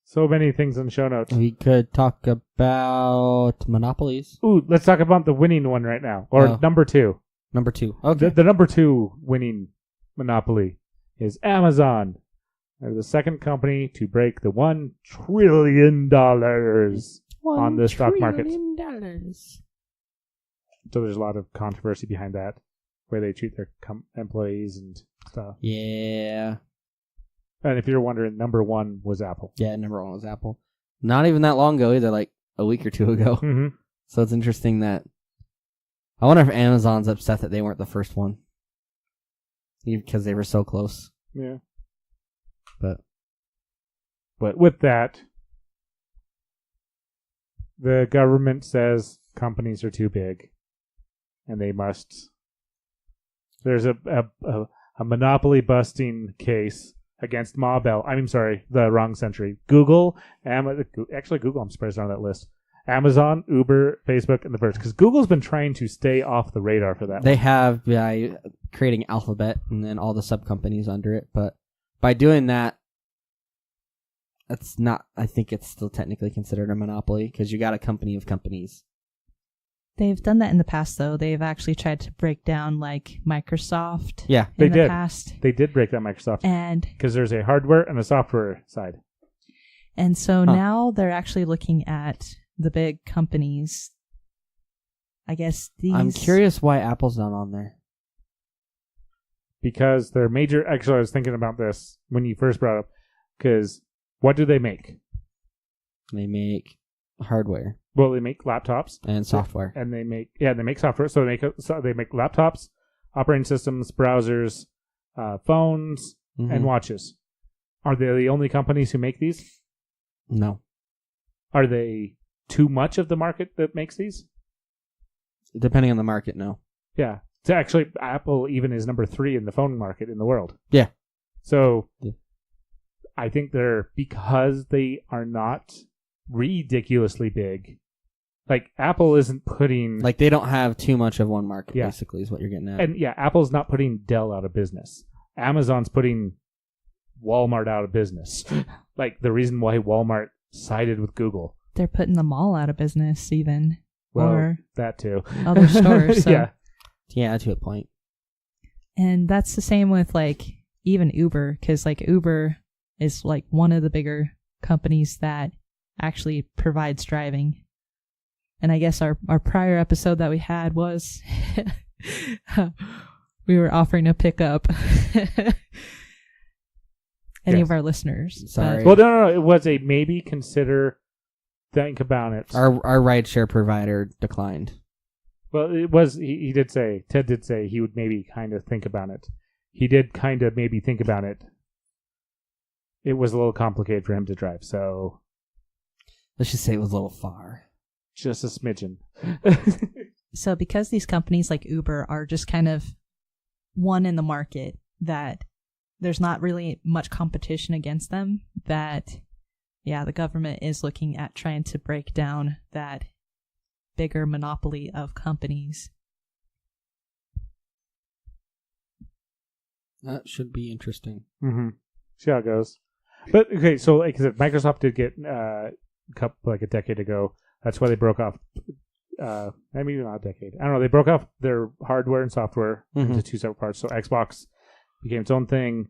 so many things in the show notes. We could talk about monopolies. Ooh, let's talk about the winning one right now, or number 2. Number 2. Okay. The number 2 winning monopoly is Amazon. They're the second company to break the $1 trillion on the stock market. $1 trillion. So there's a lot of controversy behind that, where they treat their employees and stuff. Yeah. And if you're wondering, number 1 was Apple. Yeah, number 1 was Apple. Not even that long ago either, like a week or 2 ago. So it's interesting that... I wonder if Amazon's upset that they weren't the first one. Because they were so close. Yeah. But with that, The government says companies are too big, and they must. There's a monopoly busting case against Ma Bell. I'm sorry, the wrong century. Google, actually Google, I'm surprised on that list. Amazon, Uber, Facebook, and the Verge. Because Google's been trying to stay off the radar for that. They have by creating Alphabet and then all the sub companies under it, but by doing that, that's not. I think it's still technically considered a monopoly because you got a company of companies. They've done that in the past, though. They've actually tried to break down like Microsoft. Yeah, they in did. The past. They did break down Microsoft, and because there's a hardware and a software side. And so now they're actually looking at the big companies. I guess these. I'm curious why Apple's not on there. Because they're major. Actually, I was thinking about this when you first brought it up. Because what do they make? They make hardware Well, they make laptops and software. and they make software. So they make laptops, operating systems, browsers, phones, and watches. Are they the only companies who make these? No. Are they too much of the market that makes these? Depending on the market, no. Yeah. So actually, Apple even is number 3 in the phone market in the world. Yeah. So Yeah. I think because they are not ridiculously big. Like Apple isn't putting Like they don't have too much of one market, Yeah. basically, is what you're getting at. and yeah, Apple's not putting Dell out of business. Amazon's putting Walmart out of business. Like the reason why Walmart sided with Google. They're putting them all out of business, even. Well, or that too. other stores. So. Yeah. Yeah, to a point. And that's the same with like even Uber, because like Uber is like one of the bigger companies that actually provides driving. And I guess our prior episode that we had was we were offering to pick up any Yes. of our listeners. Sorry. Well, no. It was a maybe consider. Think about it. Our rideshare provider declined. Well, it was. He did say. Ted did say he would maybe kind of think about it. He did kind of maybe think about it. It was a little complicated for him to drive, so Let's just say it was a little far. just a smidgen. So because these companies like Uber are just kind of one in the market, that there's not really much competition against them, that yeah, the government is looking at trying to break down that bigger monopoly of companies. That should be interesting. Mm-hmm. See how it goes. But okay, so like I said, Microsoft did get like a decade ago. That's why they broke off. Maybe not a decade. I don't know. They broke off their hardware and software into two separate parts. So Xbox became its own thing,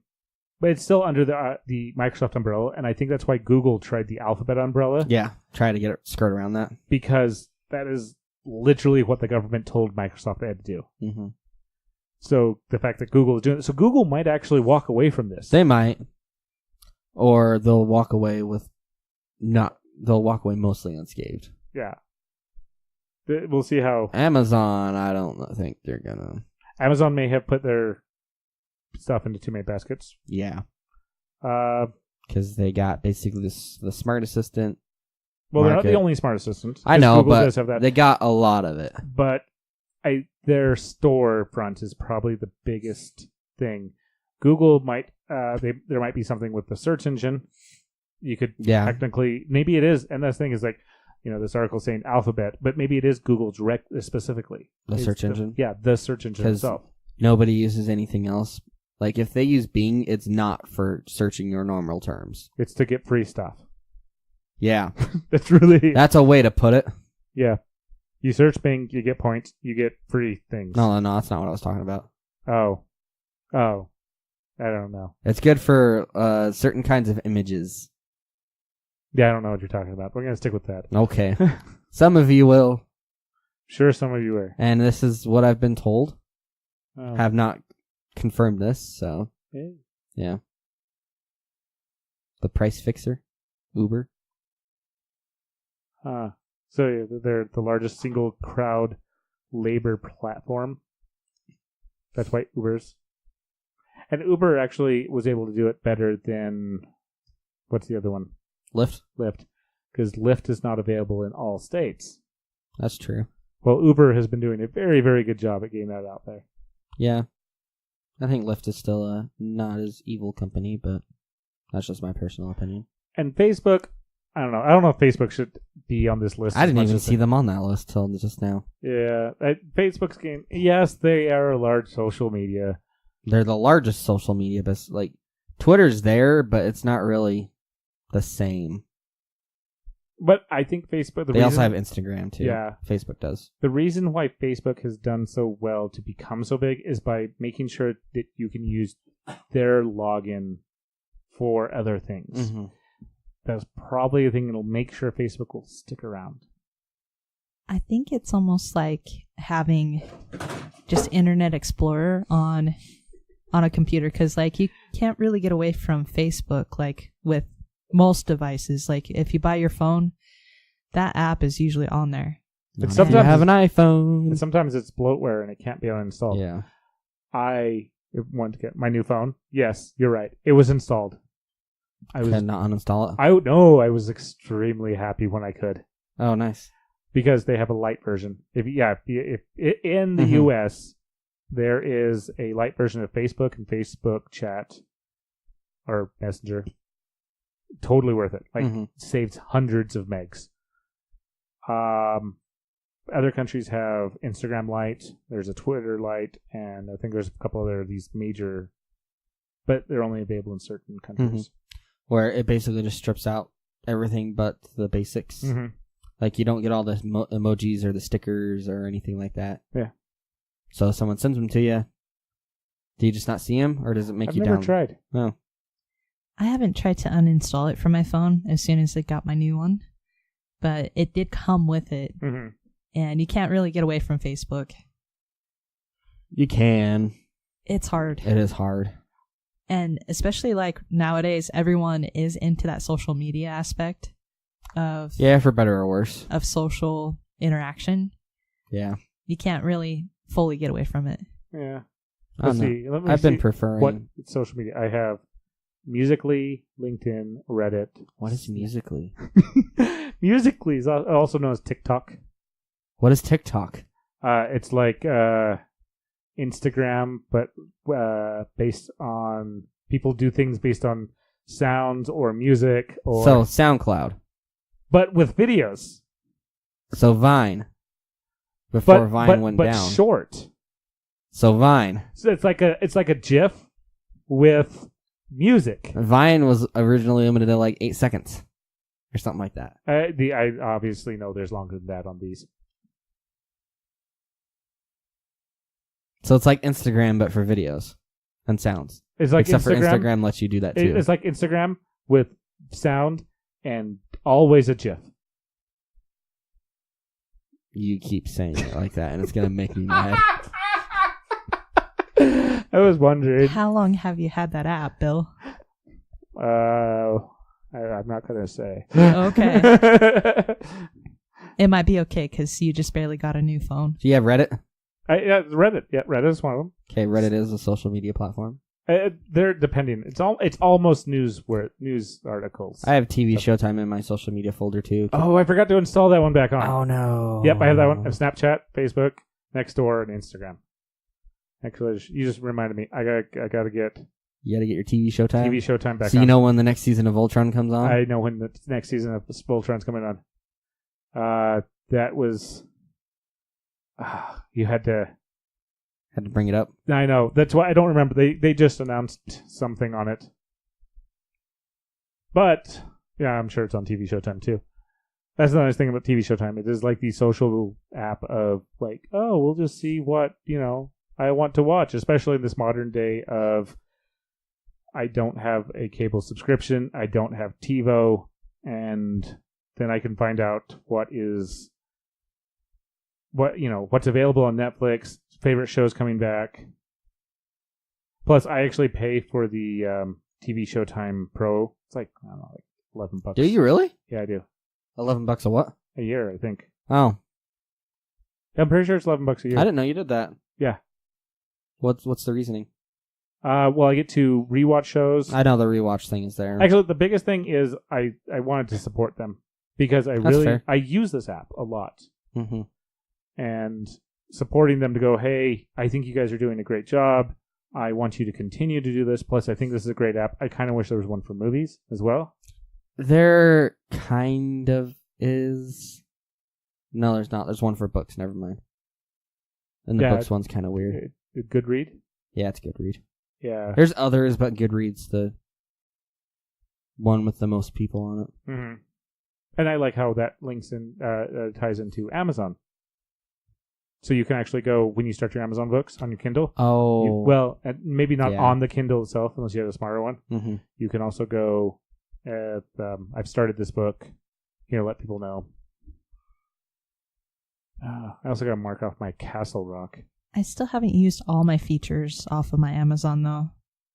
but it's still under the Microsoft umbrella. And I think that's why Google tried the Alphabet umbrella. Yeah, try to skirt around that. Because that is literally what the government told Microsoft they had to do. Mm-hmm. So the fact that Google is doing it, so Google might actually walk away from this. They might, or they'll walk away They'll walk away mostly unscathed. Yeah. We'll see how. Amazon, I don't think they're gonna. Amazon may have put their stuff into too many baskets. Yeah. Because they got basically the smart assistant. Well, they're not market. the only smart assistant. I know, Google but does have that. they got a lot of it. But their storefront is probably the biggest thing. Google might. There might be something with the search engine. You could technically, maybe it is, and this thing is like, this article saying Alphabet, but maybe it is Google direct specifically. The search engine? Yeah, the search engine itself. Nobody uses anything else. Like, if they use Bing, it's not for searching your normal terms. It's to get free stuff. Yeah. That's a way to put it. Yeah. You search Bing, you get points, you get free things. No, that's not what I was talking about. Oh. I don't know. It's good for certain kinds of images. Yeah, I don't know what you're talking about. We're going to stick with that. Okay. Some of you will. Sure, some of you are. And this is what I've been told. Oh. Have not confirmed this, so. Hey. Yeah. The price fixer. Uber. So they're the largest single crowd labor platform. That's why Uber's. And Uber actually was able to do it better than, what's the other one? Lyft. because Lyft is not available in all states. That's true. Well, Uber has been doing a very, very good job at getting that out there. Yeah. I think Lyft is still a not as evil company, but that's just my personal opinion. And Facebook, I don't know. I don't know if Facebook should be on this list. I didn't even see them on that list till just now. Yeah. Facebook's game. Yes, they are a large social media. They're the largest social media, but like Twitter's there, but it's not really the same. But I think Facebook... They also have Instagram, too. Yeah. Facebook does. The reason why Facebook has done so well to become so big is by making sure that you can use their login for other things. Mm-hmm. That's probably the thing that'll make sure Facebook will stick around. I think it's almost like having just Internet Explorer on a computer, because like you can't really get away from Facebook like with most devices. Like if you buy your phone, that app is usually on there. But If you have an iPhone. And sometimes it's bloatware and it can't be uninstalled. Yeah. I wanted to get my new phone. Yes, you're right. It was installed. I was Could not uninstall it. I was extremely happy when I could, Oh, nice. because they have a light version. If in the Mhm. US there is a light version of Facebook and Facebook Chat or Messenger. Totally worth it. Like Mhm. saves hundreds of megs. Other countries have Instagram Lite. There's a Twitter Lite, and I think there's a couple other these major, but they're only available in certain countries. Where it basically just strips out everything but the basics. Mm-hmm. Like you don't get all the emojis or the stickers or anything like that. Yeah. So if someone sends them to you, do you just not see them, or does it make I've you never down? tried. No. I haven't tried to uninstall it from my phone as soon as I got my new one, but it did come with it, Mm-hmm. and you can't really get away from Facebook. You can. It's hard. It is hard. And especially like nowadays, everyone is into that social media aspect of Yeah, for better or worse. of social interaction. Yeah. You can't really fully get away from it. Yeah. I Let's don't see. Let me I've been see preferring. what social media I have. Musically, LinkedIn, Reddit. What is Musically? Musically is also known as TikTok. What is TikTok? It's like Instagram, but based on people do things based on sounds or music, or So SoundCloud. but with videos. So Vine. Before Vine went but down. short. So Vine. So it's like a GIF with music. Vine was originally limited to like 8 seconds. Or something like that. I obviously know there's longer than that on these. So it's like Instagram, but for videos and sounds. It's like Except Instagram. for Instagram lets you do that too. It's like Instagram with sound and always a GIF. You keep saying it like that, and it's going to make me mad. I was wondering. How long have you had that app, Bill? I'm not going to say. Okay. It might be okay because you just barely got a new phone. Do you have Reddit? Reddit. Yeah, Reddit is one of them. Okay, Reddit is a social media platform. They're depending. It's almost news articles. I have TV Showtime in my social media folder too. Oh, I forgot to install that one back on. Oh no. Yep, I have that one. I have Snapchat, Facebook, Nextdoor, and Instagram. Actually, you just reminded me. I gotta get You got to get your TV Showtime. TV Showtime back on. So you know when the next season of Voltron comes on. I know when the next season of Voltron's coming on. That was. You had to. Had to bring it up. I know. That's why I don't remember. They just announced something on it. But yeah, I'm sure it's on TV Showtime too. That's the nice thing about TV Showtime. It is like the social app of like, oh, we'll just see what I want to watch, especially in this modern day of I don't have a cable subscription, I don't have TiVo, and then I can find out what's available on Netflix, favorite shows coming back. Plus, I actually pay for the TV Showtime Pro. It's like, I don't know, like $11. Do you really? Yeah, I do. $11 a what? A year, I think. Oh, I'm pretty sure it's $11 a year. I didn't know you did that. Yeah. What's the reasoning? Well, I get to rewatch shows. I know the rewatch thing is there. Actually, the biggest thing is I wanted to support them because I use this app a lot. Mm-hmm. And supporting them to go, hey, I think you guys are doing a great job. I want you to continue to do this. Plus, I think this is a great app. I kind of wish there was one for movies as well. There kind of is. No, there's not. There's one for books. Never mind. And the books one's kind of weird. Good read? Yeah, it's good read. Yeah. There's others, but Goodreads the one with the most people on it. Mm-hmm. And I like how that links in, ties into Amazon. So you can actually go, when you start your Amazon books on your Kindle. Oh. Maybe not on the Kindle itself, unless you have a smarter one. Mm-hmm. You can also go, I've started this book. Here, let people know. I also got to mark off my Castle Rock. I still haven't used all my features off of my Amazon, though.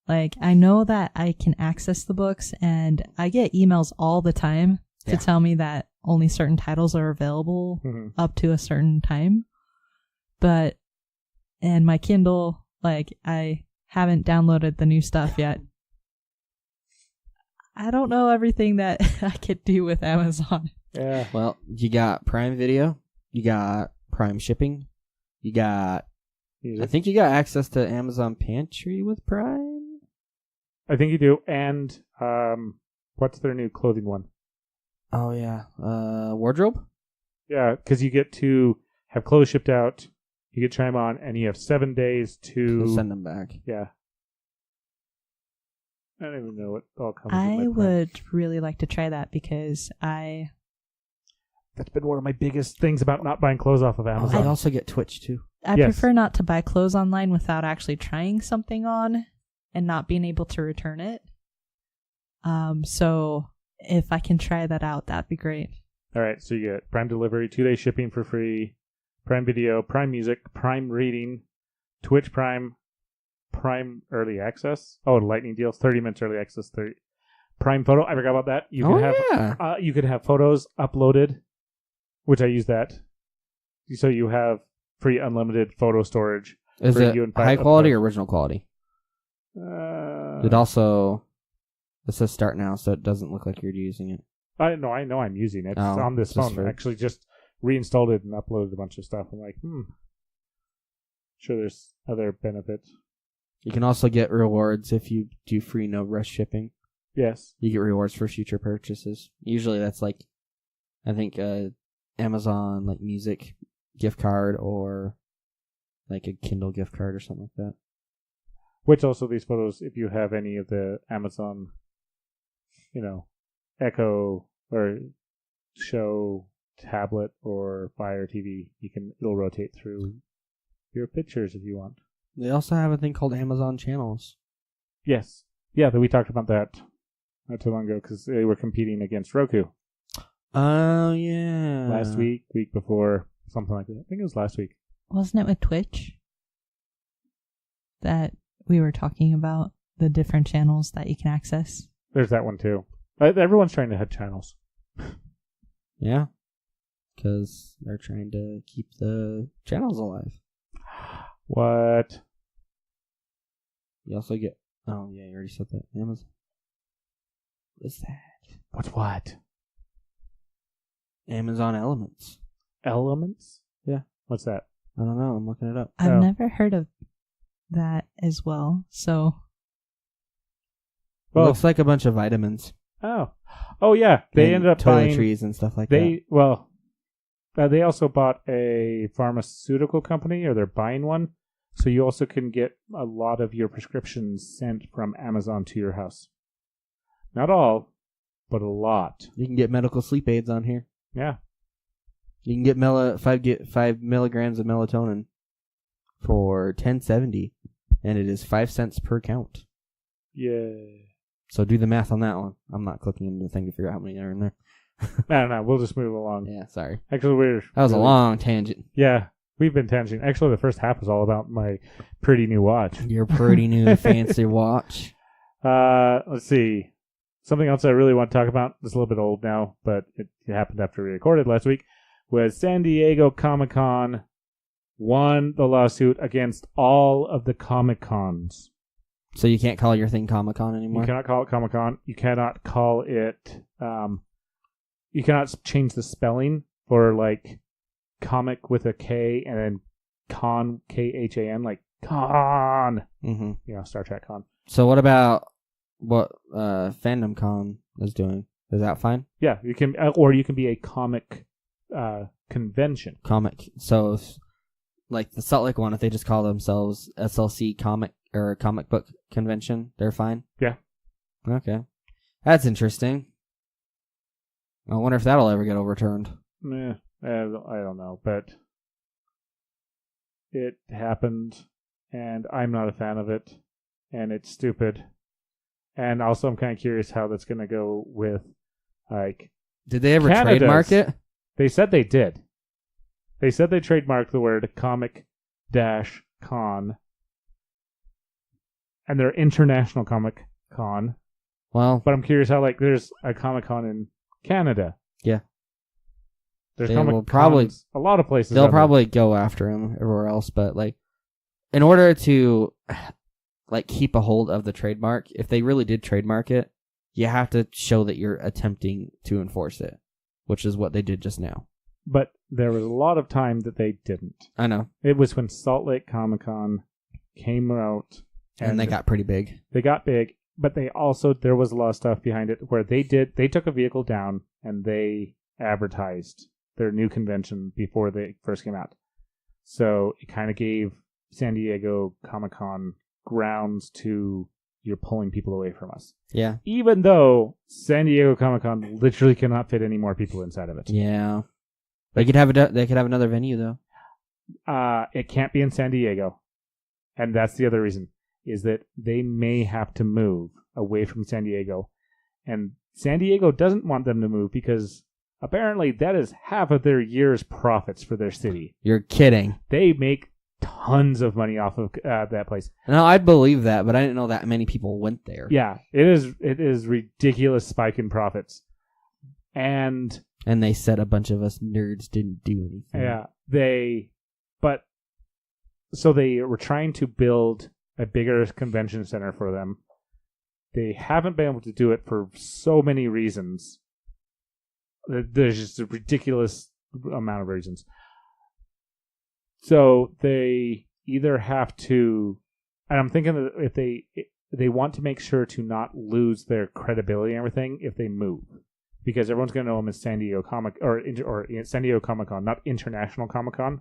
Like, I know that I can access the books, and I get emails all the time to tell me that only certain titles are available up to a certain time. But, and my Kindle, like, I haven't downloaded the new stuff yet. I don't know everything that I could do with Amazon. Yeah. Well, you got Prime Video, you got Prime Shipping, you got... I think you got access to Amazon Pantry with Prime? I think you do. And what's their new clothing one? Oh, yeah. Wardrobe? Yeah, because you get to have clothes shipped out. You get to try them on, and you have 7 days to send them back. Yeah. I don't even know what all comes with I my Prime. would really like to try that because That's been one of my biggest things about not buying clothes off of Amazon. I also get Twitch, too. I prefer not to buy clothes online without actually trying something on and not being able to return it. So if I can try that out, that'd be great. All right, so you get Prime Delivery, 2-day shipping for free, Prime Video, Prime Music, Prime Reading, Twitch Prime, Prime Early Access. Oh, Lightning deals, 30 minutes early access, Prime Photo. I forgot about that. You could have photos uploaded, which I use that. So you have free unlimited photo storage. Is it high quality or original quality? It says start now, so it doesn't look like you're using it. I know I'm using it. It's on this phone. I actually just reinstalled it and uploaded a bunch of stuff. I'm like, sure there's other benefits. You can also get rewards if you do free no rush shipping. Yes. You get rewards for future purchases. Usually that's like, I think, Amazon like music gift card or like a Kindle gift card or something like that. Which also these photos, if you have any of the Amazon, Echo or Show tablet or Fire TV, it'll rotate through your pictures if you want. They also have a thing called Amazon Channels. Yes. Yeah, we talked about that not too long ago because they were competing against Roku. Oh, yeah. Last week before, something like that. I think it was last week. Wasn't it with Twitch that we were talking about the different channels that you can access? There's that one too. Everyone's trying to have channels. Yeah. Because they're trying to keep the channels alive. What? You also get... Oh, yeah, you already said that. Amazon. What's that? What's what? Amazon Elements. Elements? Yeah. What's that? I don't know. I'm looking it up. I've never heard of that as well, so... Well, looks like a bunch of vitamins. Oh yeah. They ended up buying toiletries and stuff like that. Well, they also bought a pharmaceutical company, or they're buying one. So you also can get a lot of your prescriptions sent from Amazon to your house. Not all, but a lot. You can get medical sleep aids on here. Yeah. You can get 5 milligrams of melatonin for $10.70, and it is 5 cents per count. Yeah. So do the math on that one. I'm not clicking into the thing to figure out how many are in there. No. We'll just move along. Yeah, sorry. Actually, that was a long tangent. Yeah, we've been tangenting. Actually, the first half was all about my pretty new watch. Your pretty new fancy watch. Let's see. Something else I really want to talk about, it's a little bit old now, but it happened after we recorded last week, was San Diego Comic-Con won the lawsuit against all of the Comic-Cons. So you can't call your thing Comic-Con anymore? You cannot call it Comic-Con. You cannot call it... you cannot change the spelling for like comic with a K and then con Khan, like con. Mm-hmm. Star Trek con. So what about what Fandom Con is doing? Is that fine? Yeah, you can, or you can be a comic convention. Comic. So, like the Salt Lake one, if they just call themselves SLC Comic or Comic Book Convention, they're fine? Yeah. Okay. That's interesting. I wonder if that'll ever get overturned. I don't know, but it happened, and I'm not a fan of it, and it's stupid. And also, I'm kind of curious how that's going to go with, like... Did they ever Canada's. trademark it? They said they did. They said they trademarked the word comic-con, and they're International Comic Con. Well... But I'm curious how, like, there's a Comic Con in Canada. Yeah. There's They Comic will probably... a lot of places. They'll probably go after him everywhere else, but, like, in order to... like keep a hold of the trademark, if they really did trademark it, you have to show that you're attempting to enforce it, which is what they did just now. But there was a lot of time that they didn't. I know. It was when Salt Lake Comic Con came out, And they got pretty big. They got big, but they also, there was a lot of stuff behind it where they took a vehicle down and they advertised their new convention before they first came out. So it kind of gave San Diego Comic Con grounds to, you're pulling people away from us. Yeah. Even though San Diego Comic Con literally cannot fit any more people inside of it. Yeah. They could have another venue though. It can't be in San Diego, and that's the other reason, is that they may have to move away from San Diego, and San Diego doesn't want them to move because apparently that is half of their year's profits for their city. You're kidding. They make tons of money off of that place. No, I believe that, but I didn't know that many people went there. Yeah, it is ridiculous spike in profits. And they said a bunch of us nerds didn't do anything. Yeah, so they were trying to build a bigger convention center for them. They haven't been able to do it for so many reasons. There's just a ridiculous amount of reasons. So they either have to, and I'm thinking that if they want to make sure to not lose their credibility and everything if they move, because everyone's going to know them as San Diego Comic or San Diego Comic Con, not International Comic Con.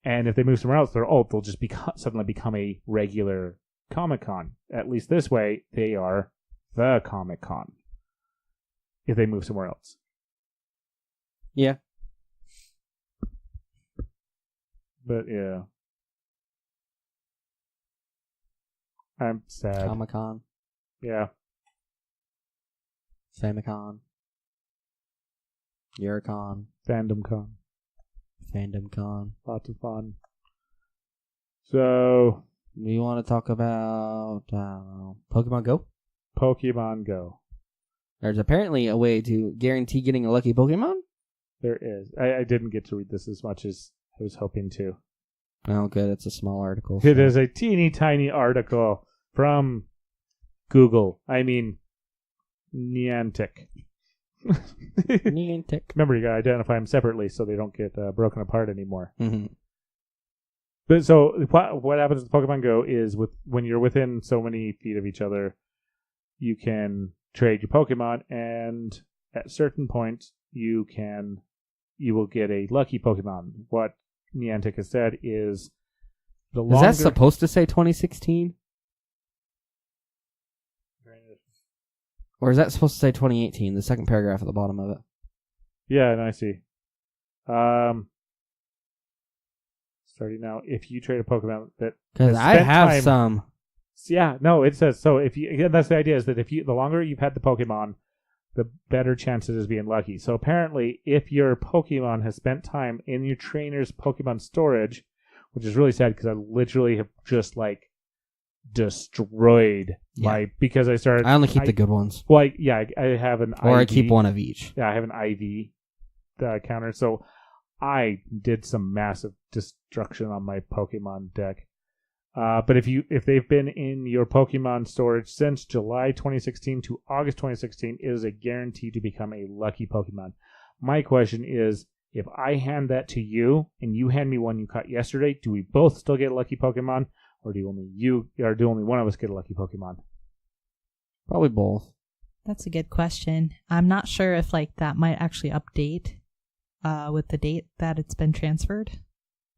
And if they move somewhere else, they'll just suddenly become a regular Comic Con. At least this way, they are the Comic Con. If they move somewhere else. Yeah. But yeah. I'm sad. Comic-Con. Yeah. Famicon. Eurocon. Fandom Con. Fandom Con. Lots of fun. So, we want to talk about Pokemon Go? Pokemon Go. There's apparently a way to guarantee getting a lucky Pokemon? There is. I didn't get to read this as much as I was hoping to. Oh, good. It's a small article. It is a teeny tiny article from Google. I mean, Niantic. Niantic. Remember, you gotta identify them separately so they don't get broken apart anymore. Mm-hmm. But so what happens with Pokemon Go is when you're within so many feet of each other, you can trade your Pokemon, and at certain points you will get a lucky Pokemon. What Niantic has said is the longer... Is that supposed to say 2016? Or is that supposed to say 2018? The second paragraph at the bottom of it. Yeah, and I see. Starting now, if you trade a Pokemon that... Because I have some. Yeah, no, it says, so if you... Yeah, that's the idea, is that the longer you've had the Pokemon, the better chance it is being lucky. So apparently, if your Pokemon has spent time in your trainer's Pokemon storage, which is really sad because I literally have just destroyed because I only keep the good ones. Well, I have an or IV. I keep one of each. Yeah, I have an IV counter, so I did some massive destruction on my Pokemon deck. But if they've been in your Pokemon storage since July 2016 to August 2016, it is a guarantee to become a lucky Pokemon. My question is, if I hand that to you and you hand me one you caught yesterday, do we both still get a lucky Pokemon, or do only one of us get a lucky Pokemon? Probably both. That's a good question. I'm not sure if that might actually update with the date that it's been transferred,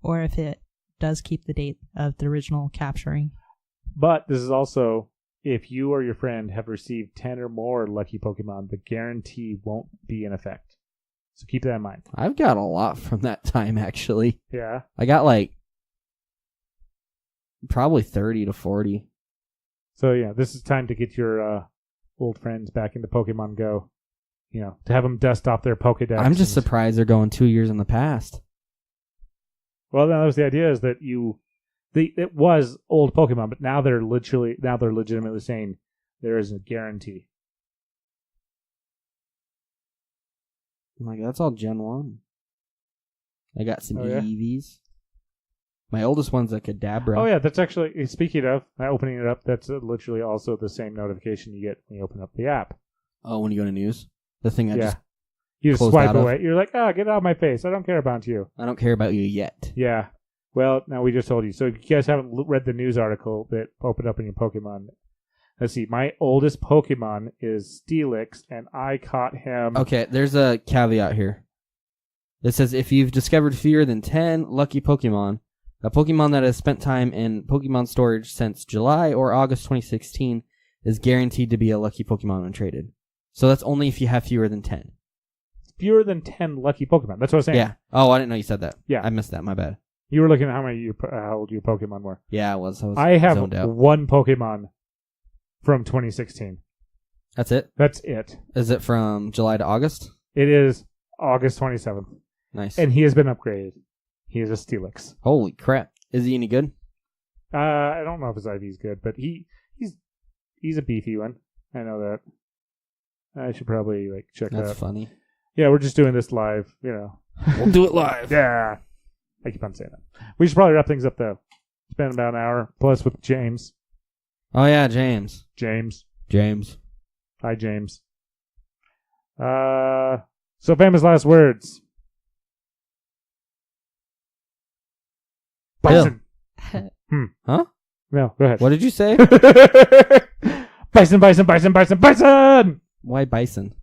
or if it does keep the date of the original capturing. But this is also, if you or your friend have received 10 or more lucky Pokemon, the guarantee won't be in effect. So keep that in mind. I've got a lot from that time, actually. Yeah. I got probably 30 to 40. So yeah, this is time to get your old friends back into Pokemon Go. To have them dust off their Pokedex. I'm just surprised they're going 2 years in the past. Well, that was the idea, is that it was old Pokemon, but now they're legitimately saying there is a guarantee. That's all Gen 1. I got some yeah? EVs. My oldest one's a Kadabra. Oh yeah, that's actually, speaking of opening it up, that's literally also the same notification you get when you open up the app. Oh, when you go to news? The thing you just closed swipe out of? away. You're like, get out of my face. I don't care about you. I don't care about you yet. Yeah. Well, now we just told you. So if you guys haven't read the news article that opened up in your Pokemon, let's see. My oldest Pokemon is Steelix, and I caught him. Okay, there's a caveat here. It says if you've discovered fewer than 10 lucky Pokemon, a Pokemon that has spent time in Pokemon storage since July or August 2016 is guaranteed to be a lucky Pokemon when traded. So that's only if you have fewer than 10. Fewer than 10 lucky Pokemon. That's what I was saying. Yeah. Oh, I didn't know you said that. Yeah. I missed that. My bad. You were looking at how old your Pokemon were. Yeah, I was. I have zoned out. one Pokemon from 2016. That's it? That's it. Is it from July to August? It is August 27th. Nice. And he has been upgraded. He is a Steelix. Holy crap. Is he any good? I don't know if his IV is good, but he's a beefy one. I know that. I should probably check that out. That's funny. Yeah, we're just doing this live, We'll do it live. Yeah. I keep on saying that. We should probably wrap things up, though. It's been about an hour, plus with James. Oh, yeah, James. James. Hi, James. So famous last words. Bison. Huh? No, go ahead. What did you say? Bison, bison, bison, bison, bison! Why bison?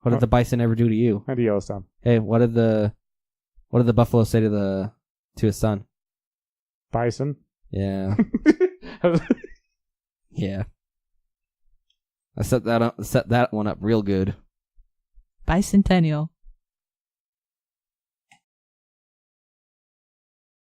What did the bison ever do to you? And Yellowstone. Hey, what did the buffalo say to his son? Bison? Yeah. Yeah. I set that one up real good. Bicentennial.